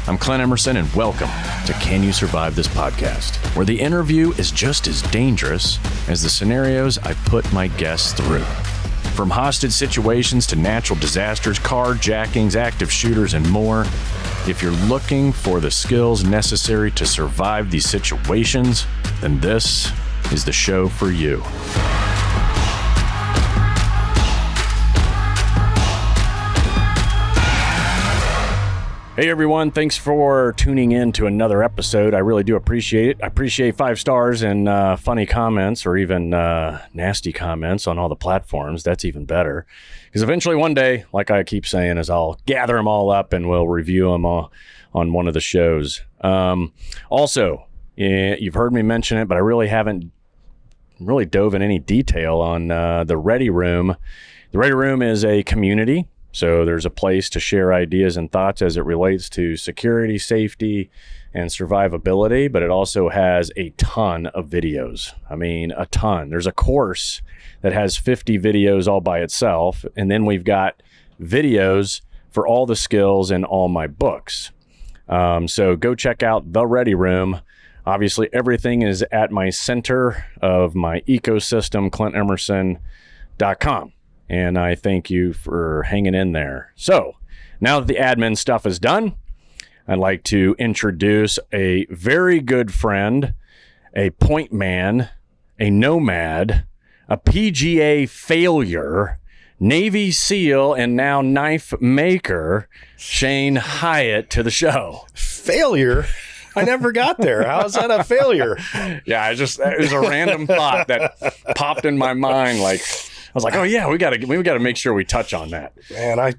I'm Clint Emerson, and welcome to Can You Survive This Podcast, where the interview is just as dangerous as the scenarios I put my guests through. From hostage situations to natural disasters, carjackings, active shooters, and more, if you're looking for the skills necessary to survive these situations, then this is the show for you. Hey everyone, thanks for tuning in to another episode. I really do appreciate it. I appreciate 5 stars and funny comments or even nasty comments on all the platforms. That's even better. Because eventually one day, like I keep saying, is I'll gather them all up and we'll review them all on one of the shows. Also, you've heard me mention it, but I really haven't really dove in any detail on the Ready Room. The Ready Room is a community. So there's a place to share ideas and thoughts as it relates to security, safety, and survivability, but it also has a ton of videos. I mean, a ton. There's a course that has 50 videos all by itself, and then we've got videos for all the skills in all my books. So go check out The Ready Room. Obviously, everything is at my center of my ecosystem, ClintEmerson.com. And I thank you for hanging in there. So now that the admin stuff is done, I'd like to introduce a very good friend, a point man, a nomad, a PGA failure, Navy SEAL, and now knife maker, Shane Hiatt, to the show. Failure? I never got there. How is that a failure? Yeah, it was a random thought that popped in my mind. Like, I was like, oh yeah, we gotta make sure we touch on that. Man, I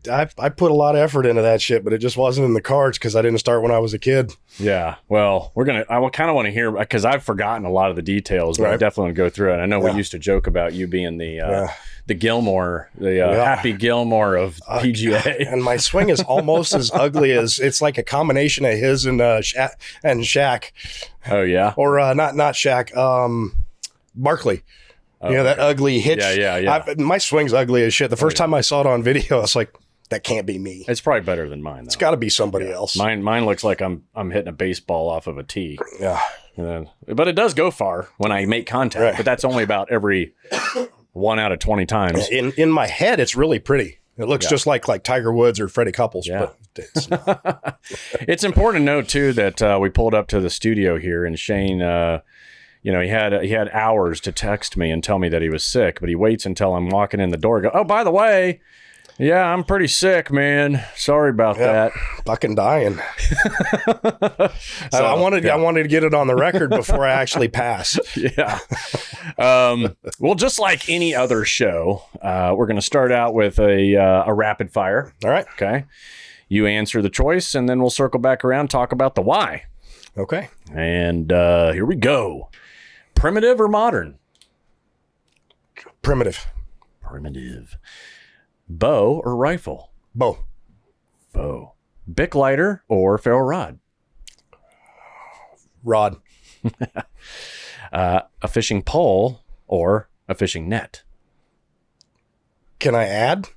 put a lot of effort into that shit, but it just wasn't in the cards because I didn't start when I was a kid. Yeah, well, I kind of want to hear, because I've forgotten a lot of the details, but I definitely want to go through it. I know we used to joke about you being the Gilmore, Happy Gilmore of PGA. And my swing is almost as ugly as, it's like a combination of his and Shaq. Oh yeah, or not Shaq, Barkley. You know, that ugly hitch. Yeah. My swing's ugly as shit. The first time I saw it on video, I was like, that can't be me. It's probably better than mine, though. It's got to be somebody else. Mine looks like I'm hitting a baseball off of a tee. Yeah. But it does go far when I make contact. Right. But that's only about every 1 out of 20 times. In my head, it's really pretty. It looks just like Tiger Woods or Freddie Couples. Yeah. But it's not. It's important to note, too, that we pulled up to the studio here, and Shane... he had hours to text me and tell me that he was sick, but he waits until I'm walking in the door. Go, oh, by the way, yeah, I'm pretty sick, man. Sorry about that. Fucking dying. I wanted to get it on the record before I actually pass. Yeah. Well, just like any other show, we're going to start out with a rapid fire. All right. Okay. You answer the choice, and then we'll circle back around and talk about the why. Okay. And here we go. Primitive or modern? Primitive. Bow or rifle? Bow. Bic lighter or ferro rod? Rod. A fishing pole or a fishing net? Can I add?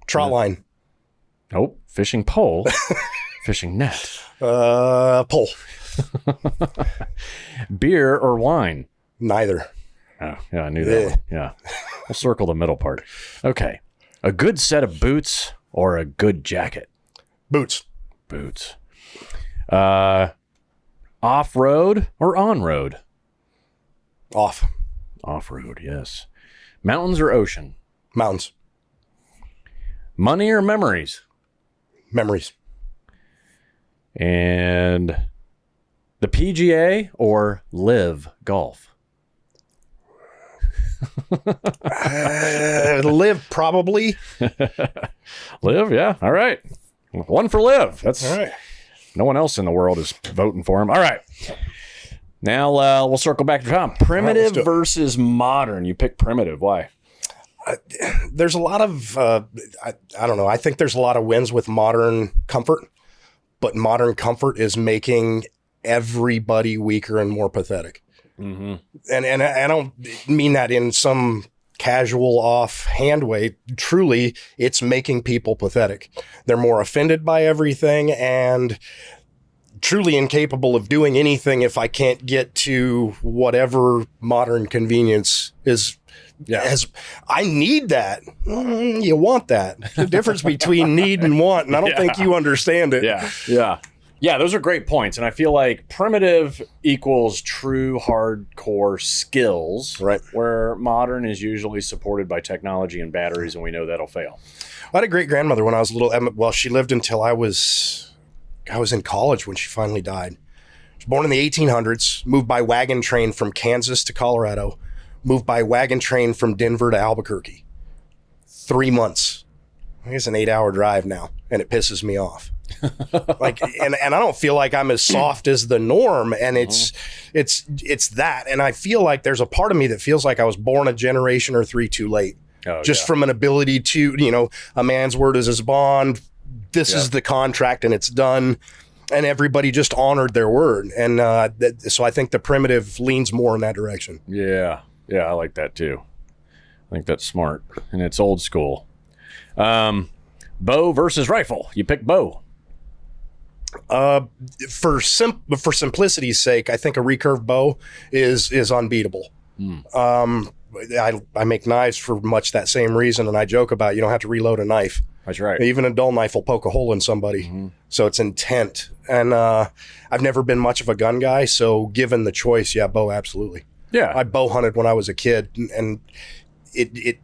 Trot line. Nope. Fishing pole. Fishing net. Pole. Beer or wine? Neither. Oh, yeah, I knew that one. Yeah. We'll circle the middle part. Okay. A good set of boots or a good jacket? Boots. Off-road or on-road? Off. Off-road, yes. Mountains or ocean? Mountains. Money or memories? Memories. And the PGA or live golf? Live, probably. Live, yeah. All right. One for live. That's all right. No one else in the world is voting for him. All right. Now we'll circle back to Tom. Primitive versus modern. You pick primitive. Why? There's a lot of, I don't know. I think there's a lot of wins with modern comfort, but modern comfort is making everybody weaker and more pathetic. Mm-hmm. And I don't mean that in some casual offhand way. Truly, it's making people pathetic. They're more offended by everything, and truly incapable of doing anything if I can't get to whatever modern convenience is. As I need that. You want that. The difference between need and want, and I don't think you understand it. Yeah, those are great points. And I feel like primitive equals true hardcore skills, right? Where modern is usually supported by technology and batteries, and we know that'll fail. I had a great grandmother when I was little. Well, she lived until I was in college when she finally died. She was born in the 1800s, moved by wagon train from Kansas to Colorado, moved by wagon train from Denver to Albuquerque. 3 months. I think it's an 8-hour drive now, and it pisses me off. And I don't feel like I'm as soft as the norm, and it's that. And I feel like there's a part of me that feels like I was born a generation or 3 too late. From an ability to, a man's word is his bond. This is the contract, and it's done. And everybody just honored their word. And so I think the primitive leans more in that direction. Yeah, I like that too. I think that's smart, and it's old school. Bow versus rifle. You pick bow. For simplicity's sake, I think a recurve bow is unbeatable. I make knives for much that same reason, and I joke about you don't have to reload a knife. That's right. Even a dull knife will poke a hole in somebody. So it's intent. And I've never been much of a gun guy, so given the choice, bow, absolutely. Yeah. I bow hunted when I was a kid, and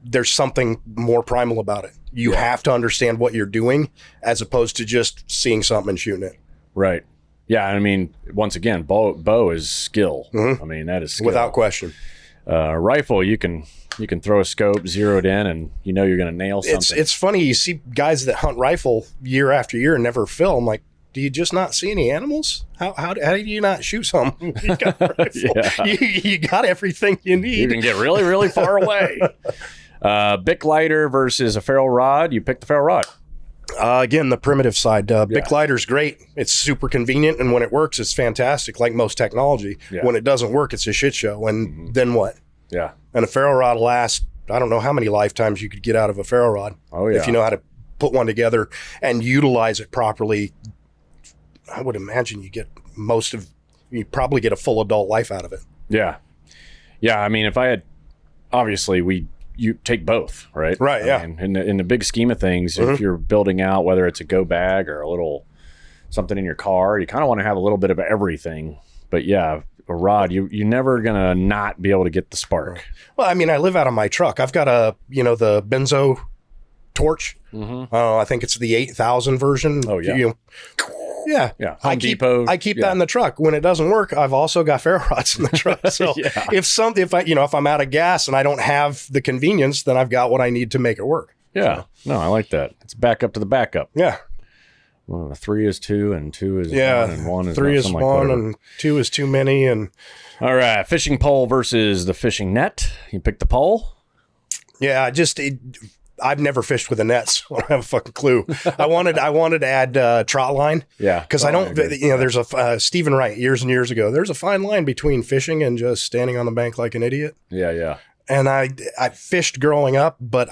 there's something more primal about it. You have to understand what you're doing as opposed to just seeing something and shooting it. Right. Yeah, I mean, once again, bow is skill. I mean, that is skill. Without question. Rifle, you can throw a scope, zero it in, and you're going to nail something. It's funny, you see guys that hunt rifle year after year and never film. Like, do you just not see any animals? How do you not shoot something? You got a rifle. You got everything you need. You can get really, really far away. Bic lighter versus a ferrule rod. You pick the ferrule rod. Again, the primitive side. Bic lighter's great. It's super convenient, and when it works, it's fantastic, like most technology. When it doesn't work, it's a shit show, and then what? Yeah. And a ferrule rod lasts, I don't know how many lifetimes you could get out of a ferrule rod. If you know how to put one together and utilize it properly. I would imagine you probably get a full adult life out of it. Yeah. I mean, if I had, obviously you take both, right? Right. I mean, in the big scheme of things, if you're building out, whether it's a go bag or a little something in your car, you kind of want to have a little bit of everything. But a rod, you're never gonna not be able to get the spark. Well, I mean, I live out of my truck. I've got the benzo torch. I think it's the 8,000 version. Oh yeah. Home Depot. I keep that in the truck. When it doesn't work, I've also got ferrule rods in the truck. So if I'm out of gas and I don't have the convenience, then I've got what I need to make it work. Yeah. So. No, I like that. It's back up to the backup. Yeah. Well, 3 is 2 and 2 is 1 and 1 is 3 is 1 and 2 is too many. And all right, fishing pole versus the fishing net. You pick the pole. Yeah, I've never fished with a net, so I don't have a fucking clue. I wanted to add trot line. Yeah. Because I don't, there's a, Stephen Wright years and years ago, there's a fine line between fishing and just standing on the bank like an idiot. Yeah. And I fished growing up, but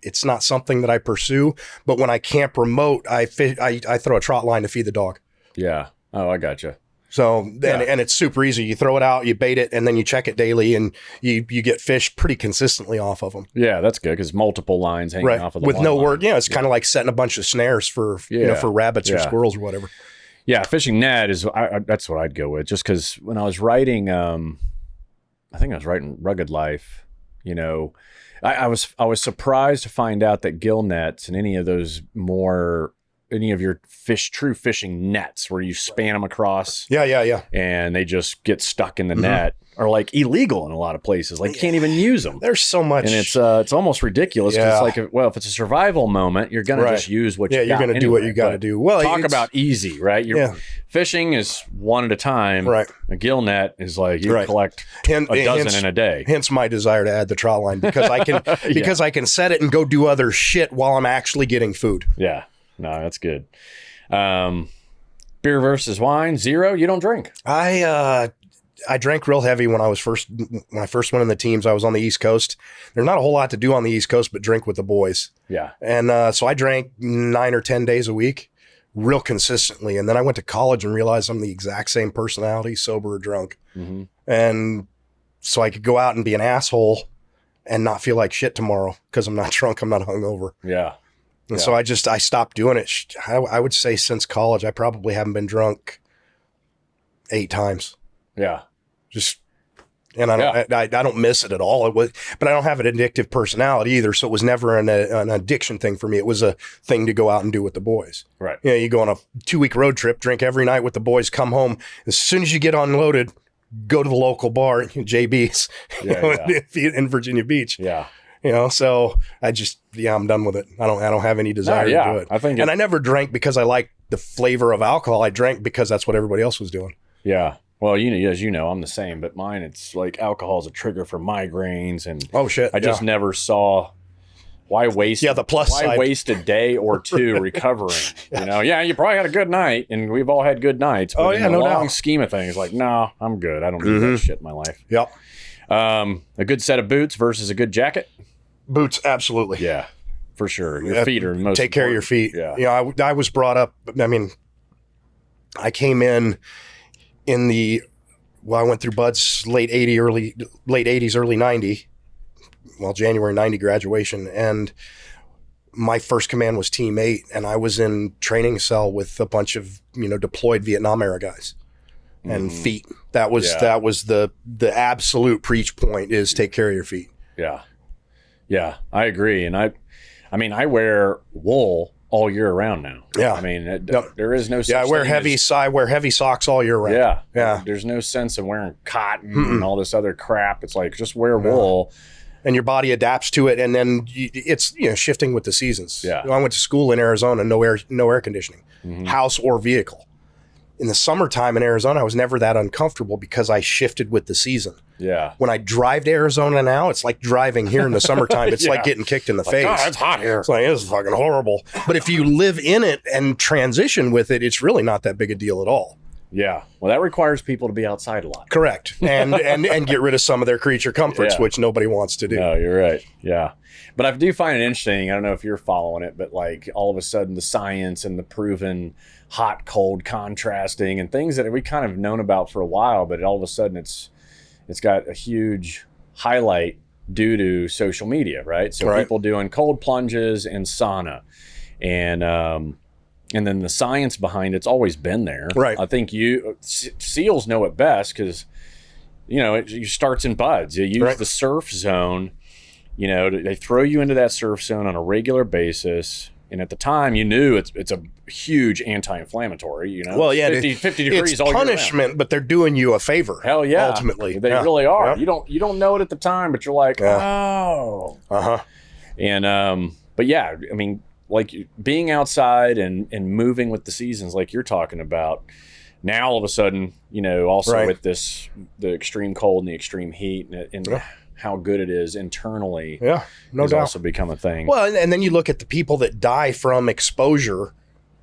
it's not something that I pursue. But when I camp remote, I throw a trot line to feed the dog. Yeah. Oh, I gotcha. So, and it's super easy. You throw it out, you bait it, and then you check it daily, and you get fish pretty consistently off of them. Yeah, that's good because multiple lines hanging off of the with no line. word. Yeah, it's kind of like setting a bunch of snares for for rabbits or squirrels or whatever. Yeah, fishing net is that's what I'd go with. Just because when I was writing, I think I was writing Rugged Life. I was surprised to find out that gill nets and any of your true fishing nets where you span them across. Yeah. And they just get stuck in the net are like illegal in a lot of places. Like you can't even use them. There's so much. And it's almost ridiculous. It's like, if it's a survival moment, you're going to just use what you got. Yeah, you're going to do what you got to do. Well, talk about easy, right? Fishing is one at a time. Right. A gill net is like you collect a dozen in a day. Hence my desire to add the trot line because I can I can set it and go do other shit while I'm actually getting food. Yeah. No, that's good. Beer versus wine. 0. You don't drink. I drank real heavy when I first went in the teams. I was on the East Coast. There's not a whole lot to do on the East Coast but drink with the boys. Yeah. And so I drank 9 or 10 days a week. real consistently. And then I went to college and realized I'm the exact same personality, sober or drunk. Mm-hmm. And so I could go out and be an asshole and not feel like shit tomorrow because I'm not drunk, I'm not hungover. Yeah. And so I stopped doing it. I would say since college, I probably haven't been drunk 8 times. Yeah. And I don't miss it at all. But I don't have an addictive personality either. So it was never an addiction thing for me. It was a thing to go out and do with the boys. Right. You know, you go on a 2-week road trip, drink every night with the boys, come home. As soon as you get unloaded, go to the local bar, JB's, in Virginia Beach. Yeah. You know, so I'm done with it. I don't have any desire to do it. And I never drank because I liked the flavor of alcohol. I drank because that's what everybody else was doing. Yeah. Well, as you know, I'm the same, but mine, it's like alcohol is a trigger for migraines, and I just never saw why waste. Yeah, the plus side. Why waste a day or two recovering? You know, you probably had a good night, and we've all had good nights. But in the long scheme of things, like, no, I'm good. I don't need that shit in my life. Yep. A good set of boots versus a good jacket. Boots, absolutely. Yeah, for sure. Your feet are most. Take care of your feet. Yeah. You know, I was brought up. I mean, I came in I went through Bud's late 80s, early 90. Well, January 90 graduation. And my first command was Team 8. And I was in training cell with a bunch of, deployed Vietnam era guys and feet. That was the absolute preach point is take care of your feet. Yeah. Yeah, I agree. And I wear wool all year round now. Yeah. I mean, there is no such I wear thing heavy socks all year round. Yeah. Yeah. There's no sense of wearing cotton and all this other crap. It's like, just wear wool. And your body adapts to it. And then it's, shifting with the seasons. Yeah. I went to school in Arizona, no air conditioning, house or vehicle. In the summertime in Arizona, I was never that uncomfortable because I shifted with the season. Yeah. When I drive to Arizona now, it's like driving here in the summertime. It's like getting kicked in the face. God, it's hot here. It's like, it's fucking horrible. But if you live in it and transition with it, it's really not that big a deal at all. Yeah. Well, that requires people to be outside a lot. Correct. And get rid of some of their creature comforts, which nobody wants to do. No, you're right. Yeah. But I do find it interesting. I don't know if you're following it, but like all of a sudden the science and the proven hot, cold contrasting and things that we kind of known about for a while, but all of a sudden it's got a huge highlight due to social media, right? So people doing cold plunges and sauna, and then the science behind it's always been there. Right. I think SEALs know it best because it starts in buds. You use the surf zone. They throw you into that surf zone on a regular basis. And at the time, you knew it's a huge anti-inflammatory, Well, yeah, 50 degrees it's all year round. punishment, but they're doing you a favor. Hell yeah. Ultimately. They really are. Yeah. You don't know it at the time, but you're like, oh. Uh-huh. And, but yeah, I mean, like being outside and moving with the seasons like you're talking about, now all of a sudden, also with the extreme cold and the extreme heat and how good it is internally no doubt. Also become a thing. Well, and then you look at the people that die from exposure.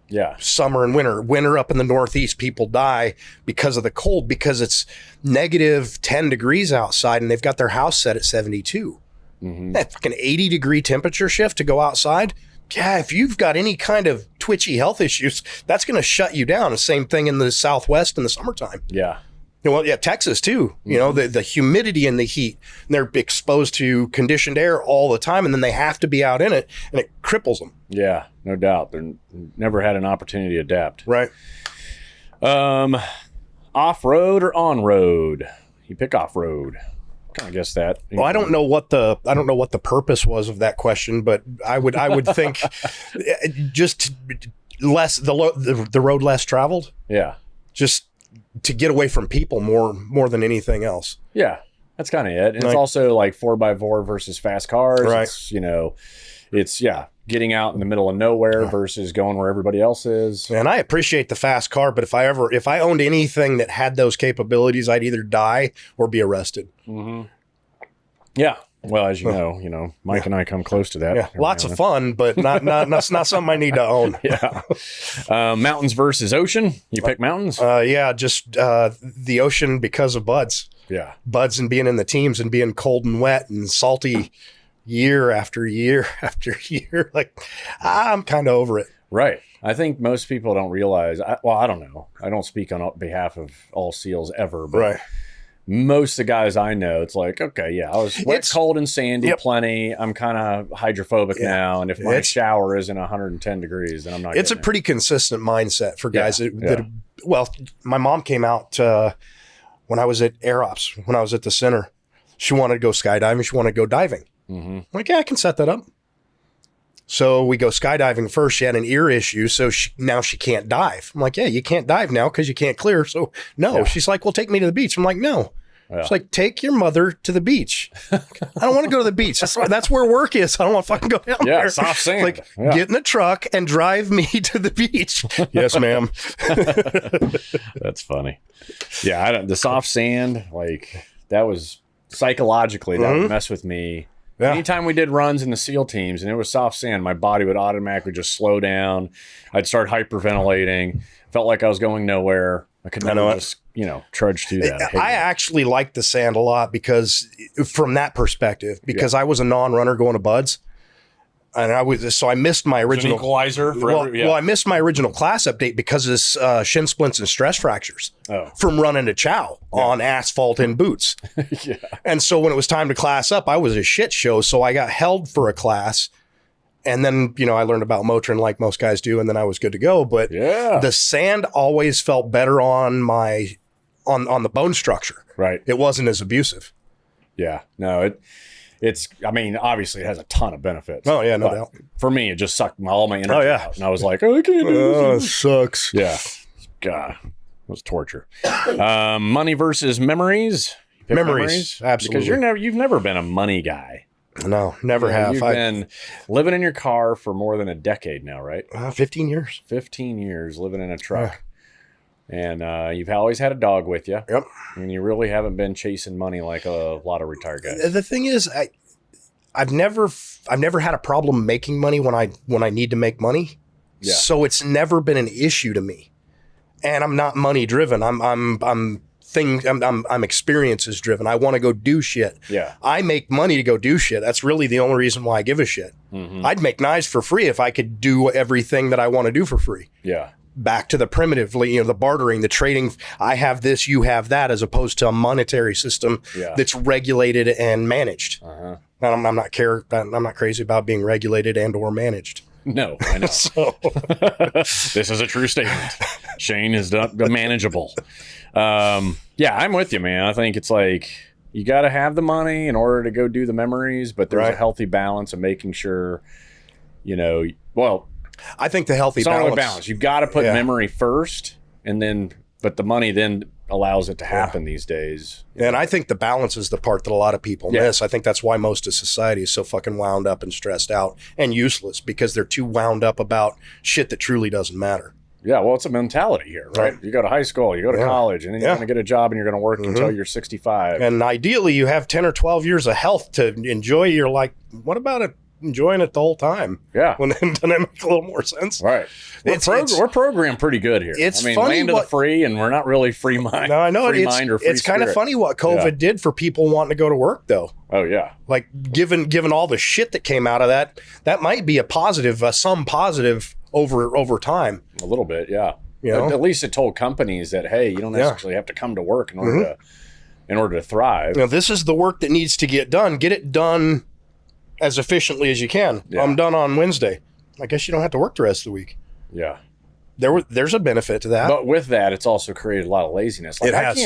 Yeah. Summer and winter up in the Northeast, people die because of the cold, because it's negative 10 degrees outside and they've got their house set at 72. That fucking 80 degree temperature shift to go outside. Yeah, if you've got any kind of twitchy health issues, that's going to shut you down. The same thing in the Southwest in the summertime. Yeah. Well, yeah, Texas too. The humidity and the heat. And they're exposed to conditioned air all the time, and then they have to be out in it, and it cripples them. Yeah, no doubt. They're never had an opportunity to adapt. Right. Off-road or on-road? You pick off-road. I guess that. Well, I don't know what the purpose was of that question, but I would think just less the road less traveled. Yeah. Just to get away from people more than anything else. Yeah, that's kind of it. And it's also like 4x4 versus fast cars. Right. It's getting out in the middle of nowhere versus going where everybody else is. And I appreciate the fast car, but if I owned anything that had those capabilities, I'd either die or be arrested. Mm-hmm. Yeah. Well, as you know, Mike and I come close to that. Yeah. Lots of fun, but not something I need to own. Yeah. Mountains versus ocean. You pick mountains? Just the ocean because of buds. Yeah. Buds and being in the teams and being cold and wet and salty year after year after year. Like, I'm kind of over it. Right. I think most people don't realize, I don't know. I don't speak on behalf of all SEALs ever, but Right. most of the guys I know, it's like, okay, yeah, I was wet, cold, and sandy plenty. I'm kind of hydrophobic now. And if my shower isn't 110 degrees, then I'm not It's a getting pretty consistent mindset for guys well, my mom came out when I was at Air Ops, when I was at the center. She wanted to go skydiving. She wanted to go diving. I'm like, yeah, I can set that up. So we go skydiving first. She had an ear issue, so now she can't dive. I'm like, yeah, you can't dive now because you can't clear. So no. She's like, well, take me to the beach. I'm like, no. She's like, take your mother to the beach. I don't want to go to the beach. That's where work is. I don't want to fucking go down there. Yeah, soft sand. Like, get in the truck and drive me to the beach. Yes, ma'am. That's funny. Yeah, the soft sand, like, that was psychologically, that would mess with me. Yeah. Anytime we did runs in the SEAL teams and it was soft sand, my body would automatically just slow down. I'd start hyperventilating. Felt like I was going nowhere. I could never just, trudge through that. I actually liked the sand a lot because from that perspective, because I was a non-runner going to Buds. And I missed my original equalizer. Well, I missed my original class update because of shin splints and stress fractures from running to chow on asphalt in boots. And so when it was time to class up, I was a shit show. So I got held for a class. And then, I learned about Motrin like most guys do, and then I was good to go. But the sand always felt better on on the bone structure. Right. It wasn't as abusive. Yeah. No, it's, obviously it has a ton of benefits. Oh, yeah, no doubt. For me, it just sucked all my energy out. And I was like, I can't do this. Oh, it sucks. Yeah. God, it was torture. Money versus memories. Memories. Absolutely. Because you've never been a money guy. No, never have. You've been living in your car for more than a decade now, right? 15 years. 15 years living in a truck. And you've always had a dog with you. Yep. And you really haven't been chasing money like a lot of retired guys. The thing is, I've never had a problem making money when I need to make money. Yeah. So it's never been an issue to me. And I'm not money driven. I'm experiences driven. I want to go do shit. Yeah. I make money to go do shit. That's really the only reason why I give a shit. I'd make knives for free if I could do everything that I want to do for free. Yeah. Back to the primitive, the bartering, the trading. I have this, you have that, as opposed to a monetary system that's regulated and managed. I'm not crazy about being regulated and or managed. No, I know. This is a true statement. Shane is manageable. I'm with you, man. I think it's like you got to have the money in order to go do the memories, but there's a healthy balance of making sure, I think the healthy balance. You've got to put memory first, but the money then allows it to happen these days. And I think the balance is the part that a lot of people miss. I think that's why most of society is so fucking wound up and stressed out and useless, because they're too wound up about shit that truly doesn't matter. Yeah, well, it's a mentality here, right? You go to high school, you go to college, and then you're going to get a job and you're going to work until you're 65. And ideally, you have 10 or 12 years of health to enjoy. You're like, what about it? Enjoying it the whole time. Yeah. Doesn't that make a little more sense? Right. We're programmed pretty good here. It's funny land of the free, and we're not really free mind. No, I know. It's kind of funny what COVID did for people wanting to go to work, though. Oh, yeah. Like, given all the shit that came out of that might be a positive, some positive over time. A little bit, yeah. At least it told companies that, hey, you don't necessarily have to come to work in order to thrive. This is the work that needs to get done. Get it done as efficiently as you can. Yeah. I'm done on Wednesday. I guess you don't have to work the rest of the week. Yeah. There's a benefit to that. But with that, it's also created a lot of laziness. It has.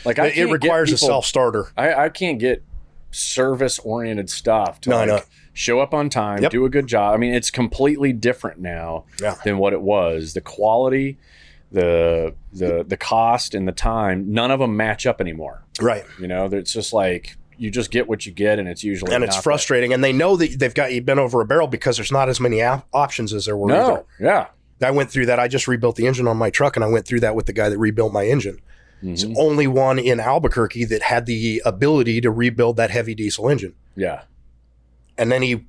It requires a self-starter. I can't get service-oriented stuff to show up on time, do a good job. I mean, it's completely different now than what it was. The quality, the cost, and the time, none of them match up anymore. Right. It's just like, you just get what you get, and it's usually it's frustrating. And they know that they've got you bent over a barrel because there's not as many options as there were. No, yeah. I went through that. I just rebuilt the engine on my truck, and I went through that with the guy that rebuilt my engine. He's the only one in Albuquerque that had the ability to rebuild that heavy diesel engine. Yeah. And then he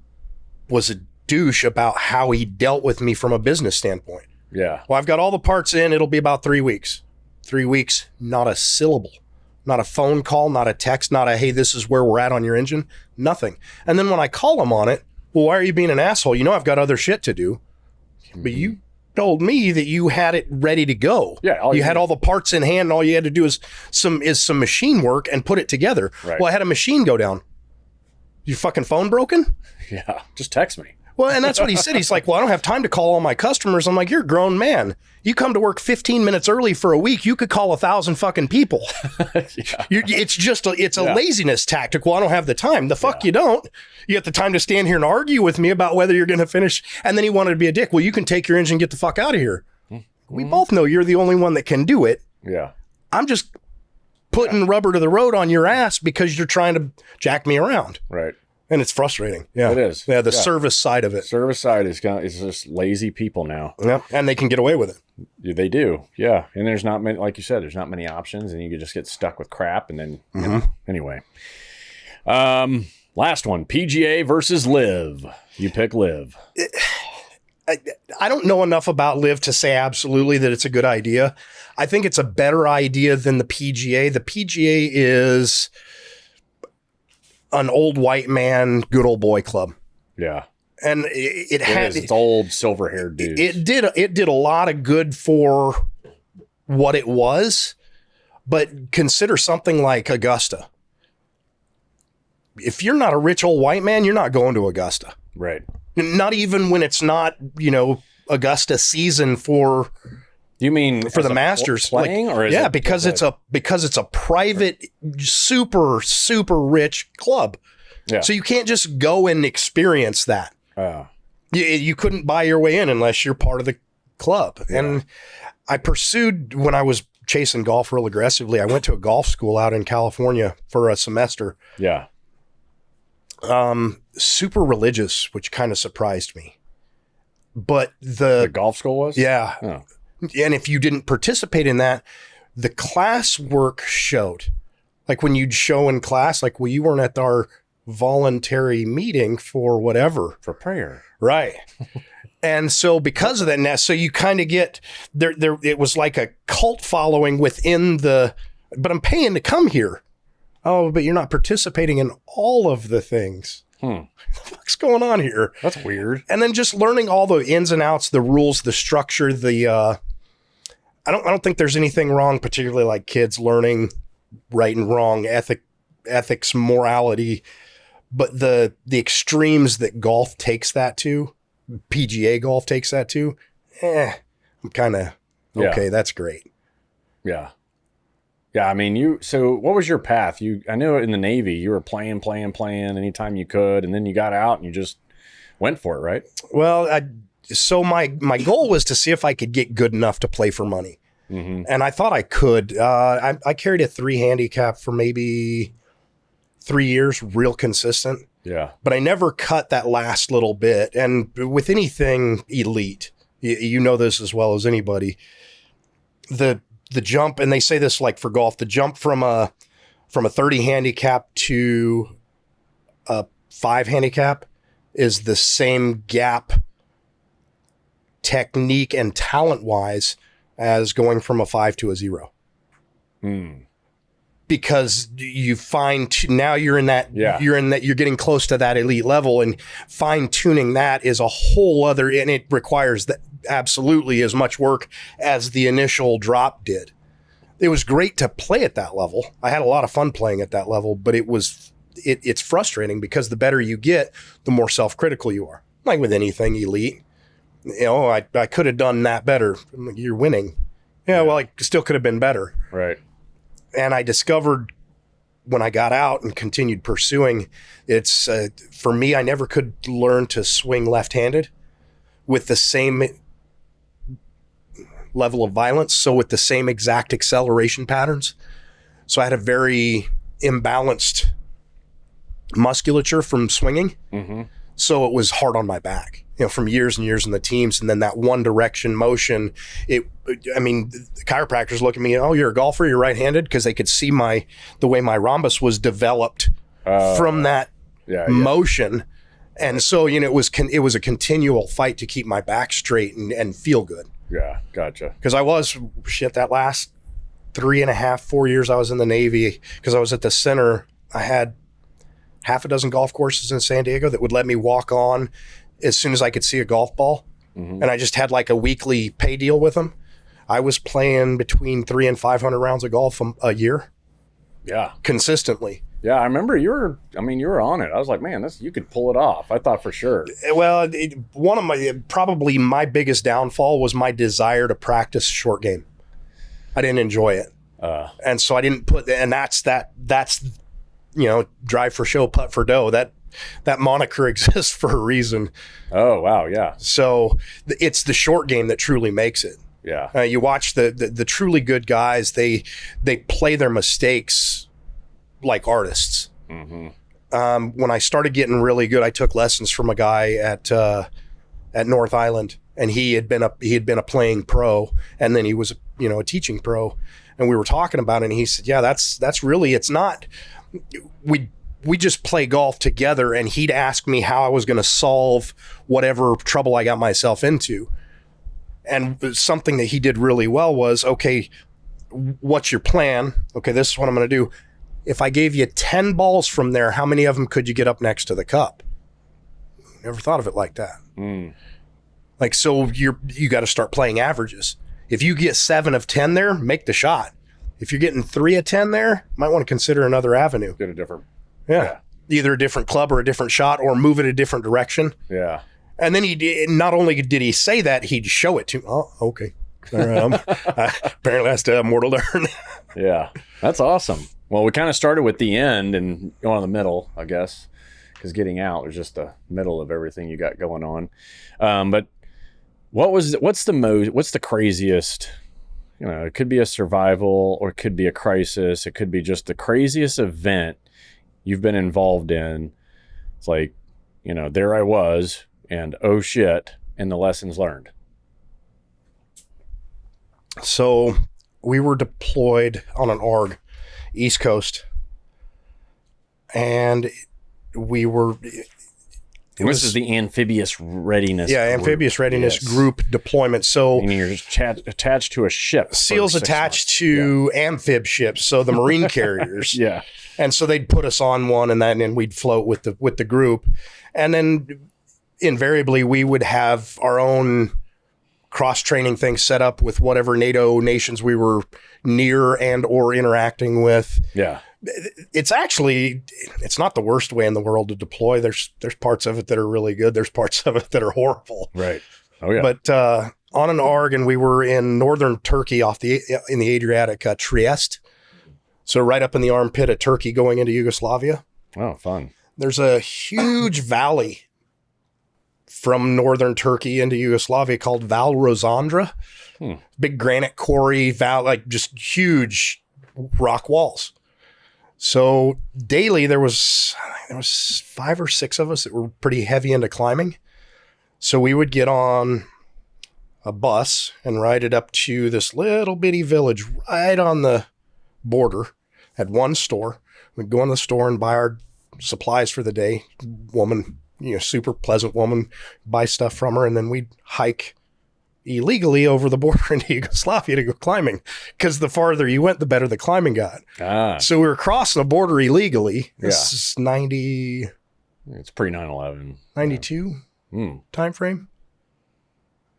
was a douche about how he dealt with me from a business standpoint. Yeah. Well, I've got all the parts in. It'll be about 3 weeks. 3 weeks, not a syllable. Not a phone call, not a text, not a, hey, this is where we're at on your engine. Nothing. And then when I call him on it, well, why are you being an asshole? I've got other shit to do. But you told me that you had it ready to go. Yeah, you had all the parts in hand, and all you had to do is some machine work and put it together. Right. Well, I had a machine go down. Your fucking phone broken? Yeah, just text me. Well, and that's what he said. He's like, well, I don't have time to call all my customers. I'm like, you're a grown man. You come to work 15 minutes early for a week. You could call 1,000 fucking people. It's a laziness tactic. Well, I don't have the time. The fuck you don't. You got the time to stand here and argue with me about whether you're going to finish. And then he wanted to be a dick. Well, you can take your engine and get the fuck out of here. We both know you're the only one that can do it. Yeah. I'm just putting rubber to the road on your ass because you're trying to jack me around. Right. And it's frustrating. Yeah, it is. Yeah, the service side of it. Service side is just lazy people now. Yeah, and they can get away with it. They do. Yeah, and there's not many, like you said, there's not many options, and you could just get stuck with crap. And then you know, anyway, last one: PGA versus Live. You pick Live. I don't know enough about Live to say absolutely that it's a good idea. I think it's a better idea than the PGA. The PGA is an old white man, good old boy club. Yeah. And it's old silver haired dudes. It did a lot of good for what it was, but consider something like Augusta. If you're not a rich old white man, you're not going to Augusta. Right. Not even when it's not, Augusta season for. You mean for the Masters playing, or is it because it's a private, super rich club. Yeah. So you can't just go and experience that. You couldn't buy your way in unless you're part of the club. Yeah. And I pursued when I was chasing golf real aggressively. I went to a golf school out in California for a semester. Yeah. Super religious, which kind of surprised me. But the golf school was? Yeah. Oh. And if you didn't participate in that, the class work showed. Like when you'd show in class, like, well, you weren't at our voluntary meeting for whatever. For prayer. Right. And so because of that, so you kind of get there, it was like a cult following within but I'm paying to come here. Oh, but you're not participating in all of the things. What the fuck's going on here? That's weird. And then just learning all the ins and outs, the rules, the structure, I don't think there's anything wrong, particularly like kids learning right and wrong, ethics, morality, but the extremes that golf takes that to, PGA golf takes that to, I'm kind of okay. That's great. Yeah. Yeah, I mean, so what was your path? I knew in the Navy, you were playing anytime you could, and then you got out and you just went for it, right? Well, so my goal was to see if I could get good enough to play for money. Mm-hmm. And I thought I could. I carried a 3 handicap for maybe 3 years, real consistent. Yeah. But I never cut that last little bit. And with anything elite, you know this as well as anybody, the jump, and they say this like for golf, the jump from a 30 handicap to a 5 handicap is the same gap technique and talent wise as going from a 5 to a 0. Because you now you're in that, you're getting close to that elite level, and fine tuning that is a whole other, and it requires that absolutely as much work as the initial drop did. It was great to play at that level. I had a lot of fun playing at that level, but it's frustrating because the better you get, the more self-critical you are. Like with anything elite, I could have done that better. I'm like, you're winning. Yeah, well, I still could have been better. Right. And I discovered when I got out and continued pursuing, it's for me, I never could learn to swing left-handed with the same level of violence, so with the same exact acceleration patterns. So I had a very imbalanced musculature from swinging. Mm-hmm. So it was hard on my back, from years and years in the teams. And then that one direction motion, the chiropractors look at me, oh, you're a golfer, you're right-handed, because they could see the way my rhombus was developed from that motion. And so, it was a continual fight to keep my back straight and feel good. Yeah, gotcha. Because I was, that last 3.5, 4 years I was in the Navy, because I was at the center, I had half a dozen golf courses in San Diego that would let me walk on as soon as I could see a golf ball. and I just had like a weekly pay deal with them. I was playing between 300 and 500 rounds of golf a year. Yeah. Consistently. Yeah, I remember you were on it. I was like, man, you could pull it off. I thought for sure. Well, one of probably my biggest downfall was my desire to practice short game. I didn't enjoy it. And so I didn't that's drive for show, putt for dough. That moniker exists for a reason. Oh, wow. Yeah. So it's the short game that truly makes it. Yeah. You watch the truly good guys, they play their mistakes like artists. When I started getting really good, I took lessons from a guy at North Island, and he had been a playing pro, and then he was a teaching pro, and we were talking about it, and he said, yeah, that's really, it's not, we just play golf together, and he'd ask me how I was going to solve whatever trouble I got myself into. And something that he did really well was, okay, what's your plan? Okay, this is what I'm going to do. If I gave you 10 balls from there, how many of them could you get up next to the cup? Never thought of it like that. Like, so you got to start playing averages. If you get 7 of 10 there, make the shot. If you're getting 3 of 10 there, might want to consider another avenue. Get a different. Yeah. Either a different club or a different shot, or move it a different direction. Yeah. And then not only did he say that, he'd show it to me. Oh, okay. All right. Apparently I still have more to learn. Yeah. That's awesome. Well, we kind of started with the end and go on the middle, I guess, because getting out is just the middle of everything you got going on. But what's the craziest, it could be a survival, or it could be a crisis. It could be just the craziest event you've been involved in. It's like, there I was, and oh shit, and the lessons learned. So we were deployed on an ARG, East Coast, and we were... This is the amphibious readiness. Yeah, group. amphibious readiness group deployment. So meaning you're attached to a ship. SEALs attached to amphib ships, so the Marine carriers. Yeah. And so they'd put us on one, and then we'd float with the group, and then invariably we would have our own cross-training thing set up with whatever NATO nations we were near and or interacting with. Yeah. It's not the worst way in the world to deploy. There's parts of it that are really good. There's parts of it that are horrible. Right. Oh yeah. But on an ARG, and we were in northern Turkey in the Adriatic, Trieste. So right up in the armpit of Turkey going into Yugoslavia. Oh, fun. There's a huge valley from northern Turkey into Yugoslavia called Val Rosandra. Big granite quarry, like just huge rock walls. So daily there was 5 or 6 of us that were pretty heavy into climbing. So we would get on a bus and ride it up to this little bitty village right on the border. Had one store. We'd go in the store and buy our supplies for the day. Woman, super pleasant woman, buy stuff from her, and then we'd hike illegally over the border into Yugoslavia to go climbing, because the farther you went, the better the climbing got. So we were crossing the border illegally. This is 90. It's pre 9/11. 92 time frame.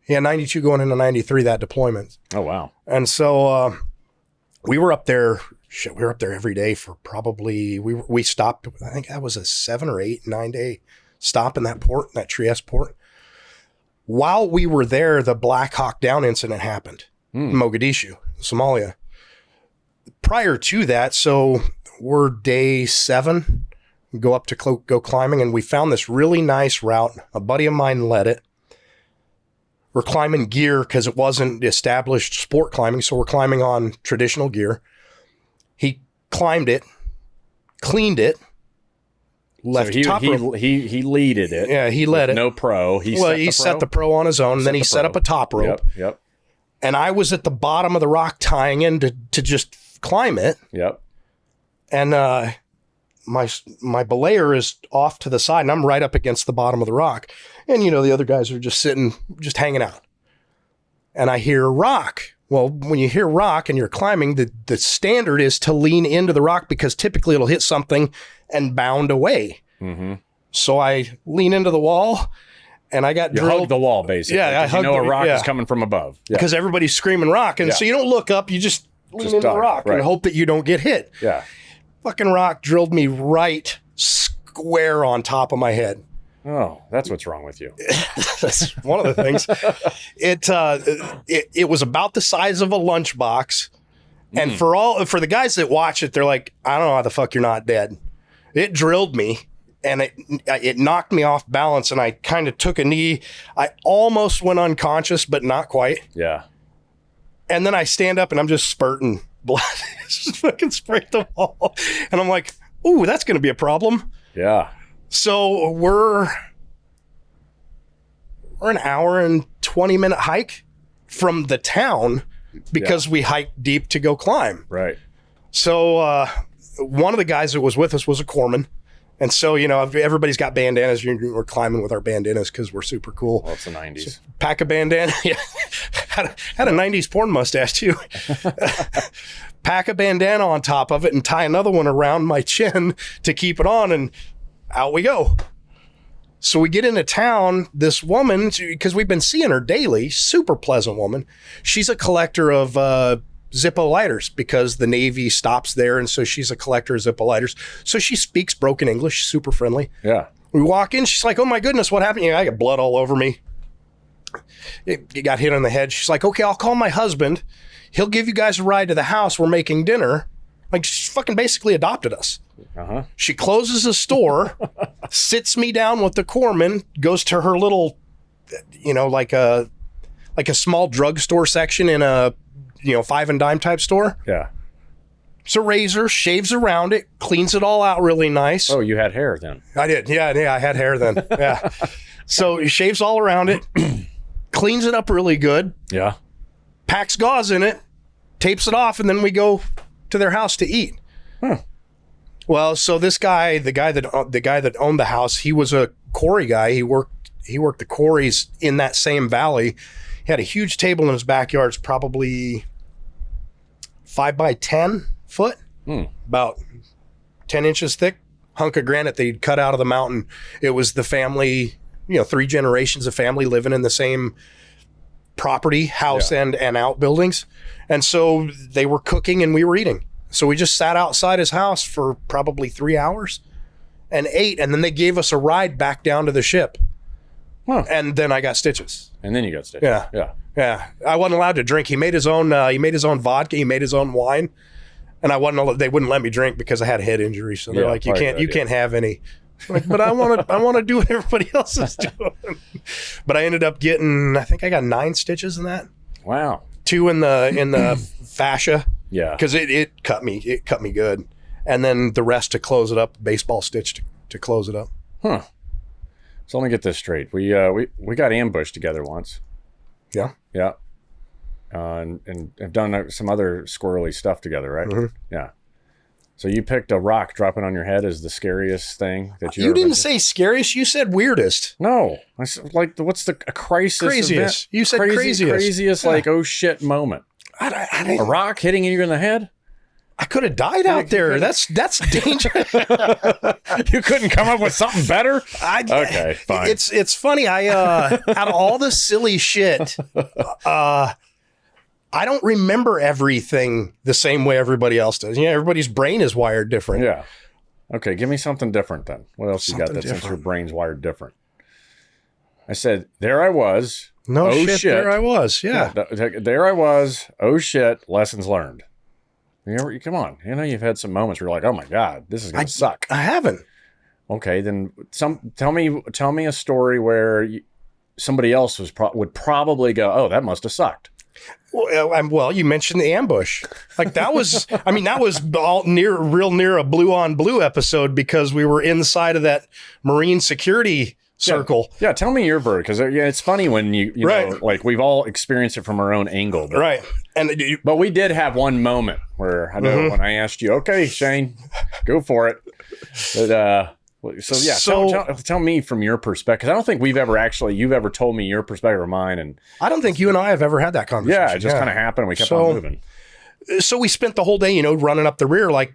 Yeah, 92 going into 93, that deployment. Oh, wow. And so we were up there. We were up there every day for probably, we stopped, I think that was a 7 or 8, 9 day stop in that port, that Trieste port. While we were there, the Black Hawk Down incident happened in Mogadishu, Somalia. Prior to that, so we're day 7, go up to go climbing, and we found this really nice route. A buddy of mine led it. We're climbing gear because it wasn't established sport climbing, so we're climbing on traditional gear. He climbed it, cleaned it, left so top rope. He leaded it. Yeah, he led it. No pro. He set the pro on his own. Then he set up a top rope. Yep. And I was at the bottom of the rock tying in to just climb it. Yep. And my belayer is off to the side, and I'm right up against the bottom of the rock. And the other guys are just sitting, just hanging out. And I hear rock. Well, when you hear rock and you're climbing, the standard is to lean into the rock, because typically it'll hit something and bound away. So I lean into the wall, and I got You drilled. hugged the wall, basically. Yeah, I you know hugged a rock yeah. is coming from above. Yeah. Because everybody's screaming rock. And so you don't look up, you just lean into the rock and hope that you don't get hit. Yeah. Fucking rock drilled me right square on top of my head. Oh, that's what's wrong with you. That's one of the things. It was about the size of a lunchbox. And for the guys that watch it, they're like, I don't know how the fuck you're not dead. It drilled me. And it knocked me off balance, and I kind of took a knee. I almost went unconscious, but not quite. Yeah. And then I stand up, and I'm just spurting blood. Just fucking sprayed the wall. And I'm like, ooh, that's going to be a problem. Yeah. So we're an hour and 20-minute hike from the town because we hiked deep to go climb. Right. So one of the guys that was with us was a corpsman. And so, everybody's got bandanas. We're climbing with our bandanas because we're super cool. Well, it's the 90s. So, pack a bandana. Yeah. had a 90s porn mustache, too. Pack a bandana on top of it and tie another one around my chin to keep it on. And out we go. So we get into town. This woman, because we've been seeing her daily, super pleasant woman. She's a collector of Zippo lighters because the Navy stops there, and so she's a collector of Zippo lighters. So she speaks broken English, super friendly. Yeah. We walk in, she's like, "Oh my goodness, what happened?" I got blood all over me. It got hit on the head. She's like, "Okay, I'll call my husband. He'll give you guys a ride to the house. We're making dinner." Like, she fucking basically adopted us. Uh-huh. She closes the store, sits me down with the corpsman, goes to her little, like a small drugstore section in a 5 and dime type store. Yeah. It's a razor, shaves around it, cleans it all out really nice. Oh, you had hair then. I did. Yeah, I had hair then. Yeah. So he shaves all around it, cleans it up really good. Yeah. Packs gauze in it, tapes it off, and then we go to their house to eat. Huh. Well, so this guy, the guy that owned the house, he was a quarry guy. He worked the quarries in that same valley. He had a huge table in his backyard. It's probably 5 by 10 foot, about 10 inches thick, hunk of granite they'd cut out of the mountain. It was the family, 3 generations of family living in the same property, house and outbuildings. And so they were cooking and we were eating. So we just sat outside his house for probably 3 hours and ate. And then they gave us a ride back down to the ship. Huh. And then I got stitches. And then you got stitches. Yeah. Yeah. Yeah. I wasn't allowed to drink. He made his own vodka. He made his own wine. And they wouldn't let me drink because I had a head injury. So they're like, you can't have any. Like, but I want to do what everybody else is doing. But I ended up I think I got 9 stitches in that. Wow. 2 in the fascia. Yeah. Because it cut me good. And then the rest to close it up, baseball stitch to close it up. Huh. So let me get this straight. We got ambushed together once. Yeah. Yeah. And have done some other squirrely stuff together, right? Mm-hmm. Yeah. So you picked a rock dropping on your head as the scariest thing that you didn't say scariest. You said weirdest. No. I said, what's a crisis craziest event? You said craziest. Craziest, like, oh shit moment. I a rock hitting you in the head? I could have died out there. That's dangerous. You couldn't come up with something better? Okay, fine. It's funny. Out of all the silly shit, I don't remember everything the same way everybody else does. Everybody's brain is wired different. Yeah. Okay, give me something different then. What else you got since your brain's wired different? I said, there I was. No shit, there I was. Yeah. There I was. Oh shit, lessons learned. Come on. You've had some moments where you're like, oh my God, this is going to suck. I haven't. Okay, then tell me a story where somebody else would probably go, oh, that must have sucked. Well, you mentioned the ambush. Like that was, that was all real near a blue on blue episode because we were inside of that Marine security circle. Yeah, tell me your verdict because it's funny when you right. know, like we've all experienced it from our own angle. But, right. But we did have one moment where I know when I asked you, okay, Shane, go for it. But, tell me from your perspective. I don't think you've ever told me your perspective or mine. And I don't think you and I have ever had that conversation. Yeah, it just kind of happened. And we kept on moving. So we spent the whole day, running up the rear like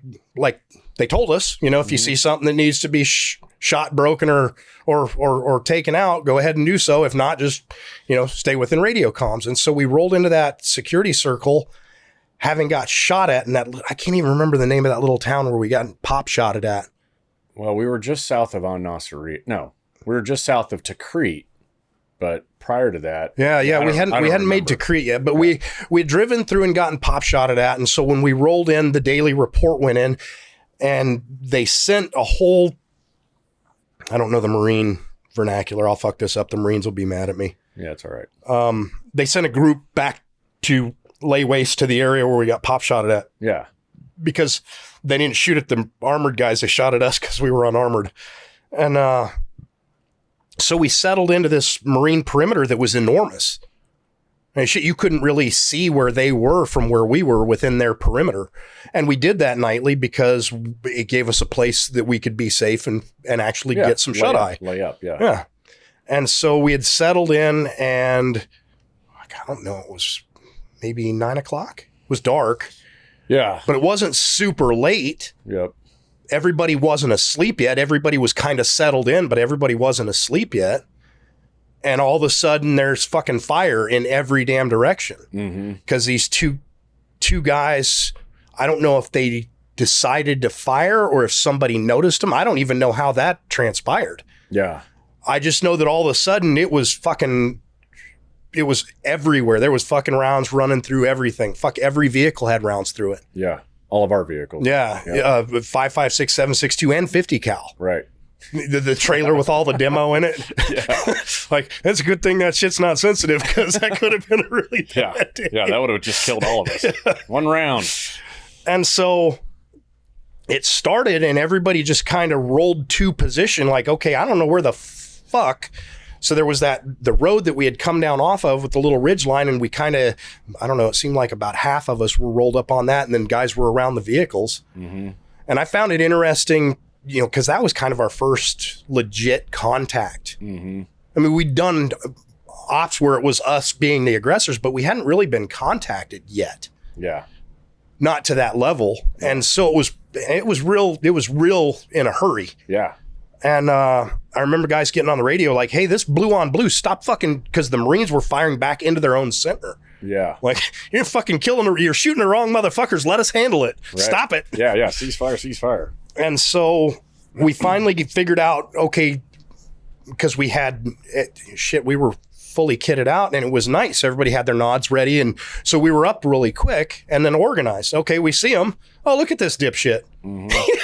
they told us, if you see something that needs to be shot, broken, or taken out, go ahead and do so. If not, just, stay within radio comms. And so we rolled into that security circle, having got shot at in that, I can't even remember the name of that little town where we got pop shotted at. Well, we were just south of An-Nasiriyah. No, we were just south of Tikrit. But prior to that, we hadn't made Tikrit yet, but we had driven through and gotten pop shotted at. And so when we rolled in, the daily report went in, and they sent a whole, I don't know the Marine vernacular. I'll fuck this up. The Marines will be mad at me. Yeah, it's all right. They sent a group back to lay waste to the area where we got pop shotted at. Yeah. Because they didn't shoot at the armored guys. They shot at us because we were unarmored. And, so we settled into this Marine perimeter that was enormous. And shit, you couldn't really see where they were from where we were within their perimeter. And we did that nightly because it gave us a place that we could be safe and actually get some shut-eye. Lay up, yeah. Yeah. And so we had settled in, and I don't know, it was maybe 9 o'clock. It was dark. Yeah. But it wasn't super late. Yep. Everybody wasn't asleep yet. Everybody was kind of settled in, but everybody wasn't asleep yet. And all of a sudden, there's fucking fire in every damn direction. Because these two guys, I don't know if they decided to fire or if somebody noticed them. I don't even know how that transpired. Yeah. I just know that all of a sudden, it was everywhere. There was fucking rounds running through everything. Fuck, every vehicle had rounds through it. Yeah. All of our vehicles. Yeah. 5.56, 7.62, and 50 cal. Right. The trailer with all the demo in it. Yeah. Like, it's a good thing that shit's not sensitive, because that could have been a really bad day. Yeah, that would have just killed all of us. Yeah. One round. And so it started, and everybody just kind of rolled to position, like, okay, I don't know where the fuck. So there was the road that we had come down off of with the little ridge line, and we kind of, I don't know, it seemed like about half of us were rolled up on that, and then guys were around the vehicles. And I found it interesting, because that was kind of our first legit contact. I mean, we'd done ops where it was us being the aggressors, but we hadn't really been contacted yet. Yeah. Not to that level. Yeah. And so it was real in a hurry. Yeah. And I remember guys getting on the radio like, hey, this blue on blue, stop fucking, because the Marines were firing back into their own center. Yeah. Like, you're fucking you're shooting the wrong motherfuckers. Let us handle it. Right. Stop it. Yeah. Ceasefire. And so we finally figured out, okay, because we were fully kitted out, and it was nice. Everybody had their nods ready. And so we were up really quick and then organized. Okay, we see him. Oh, look at this dipshit.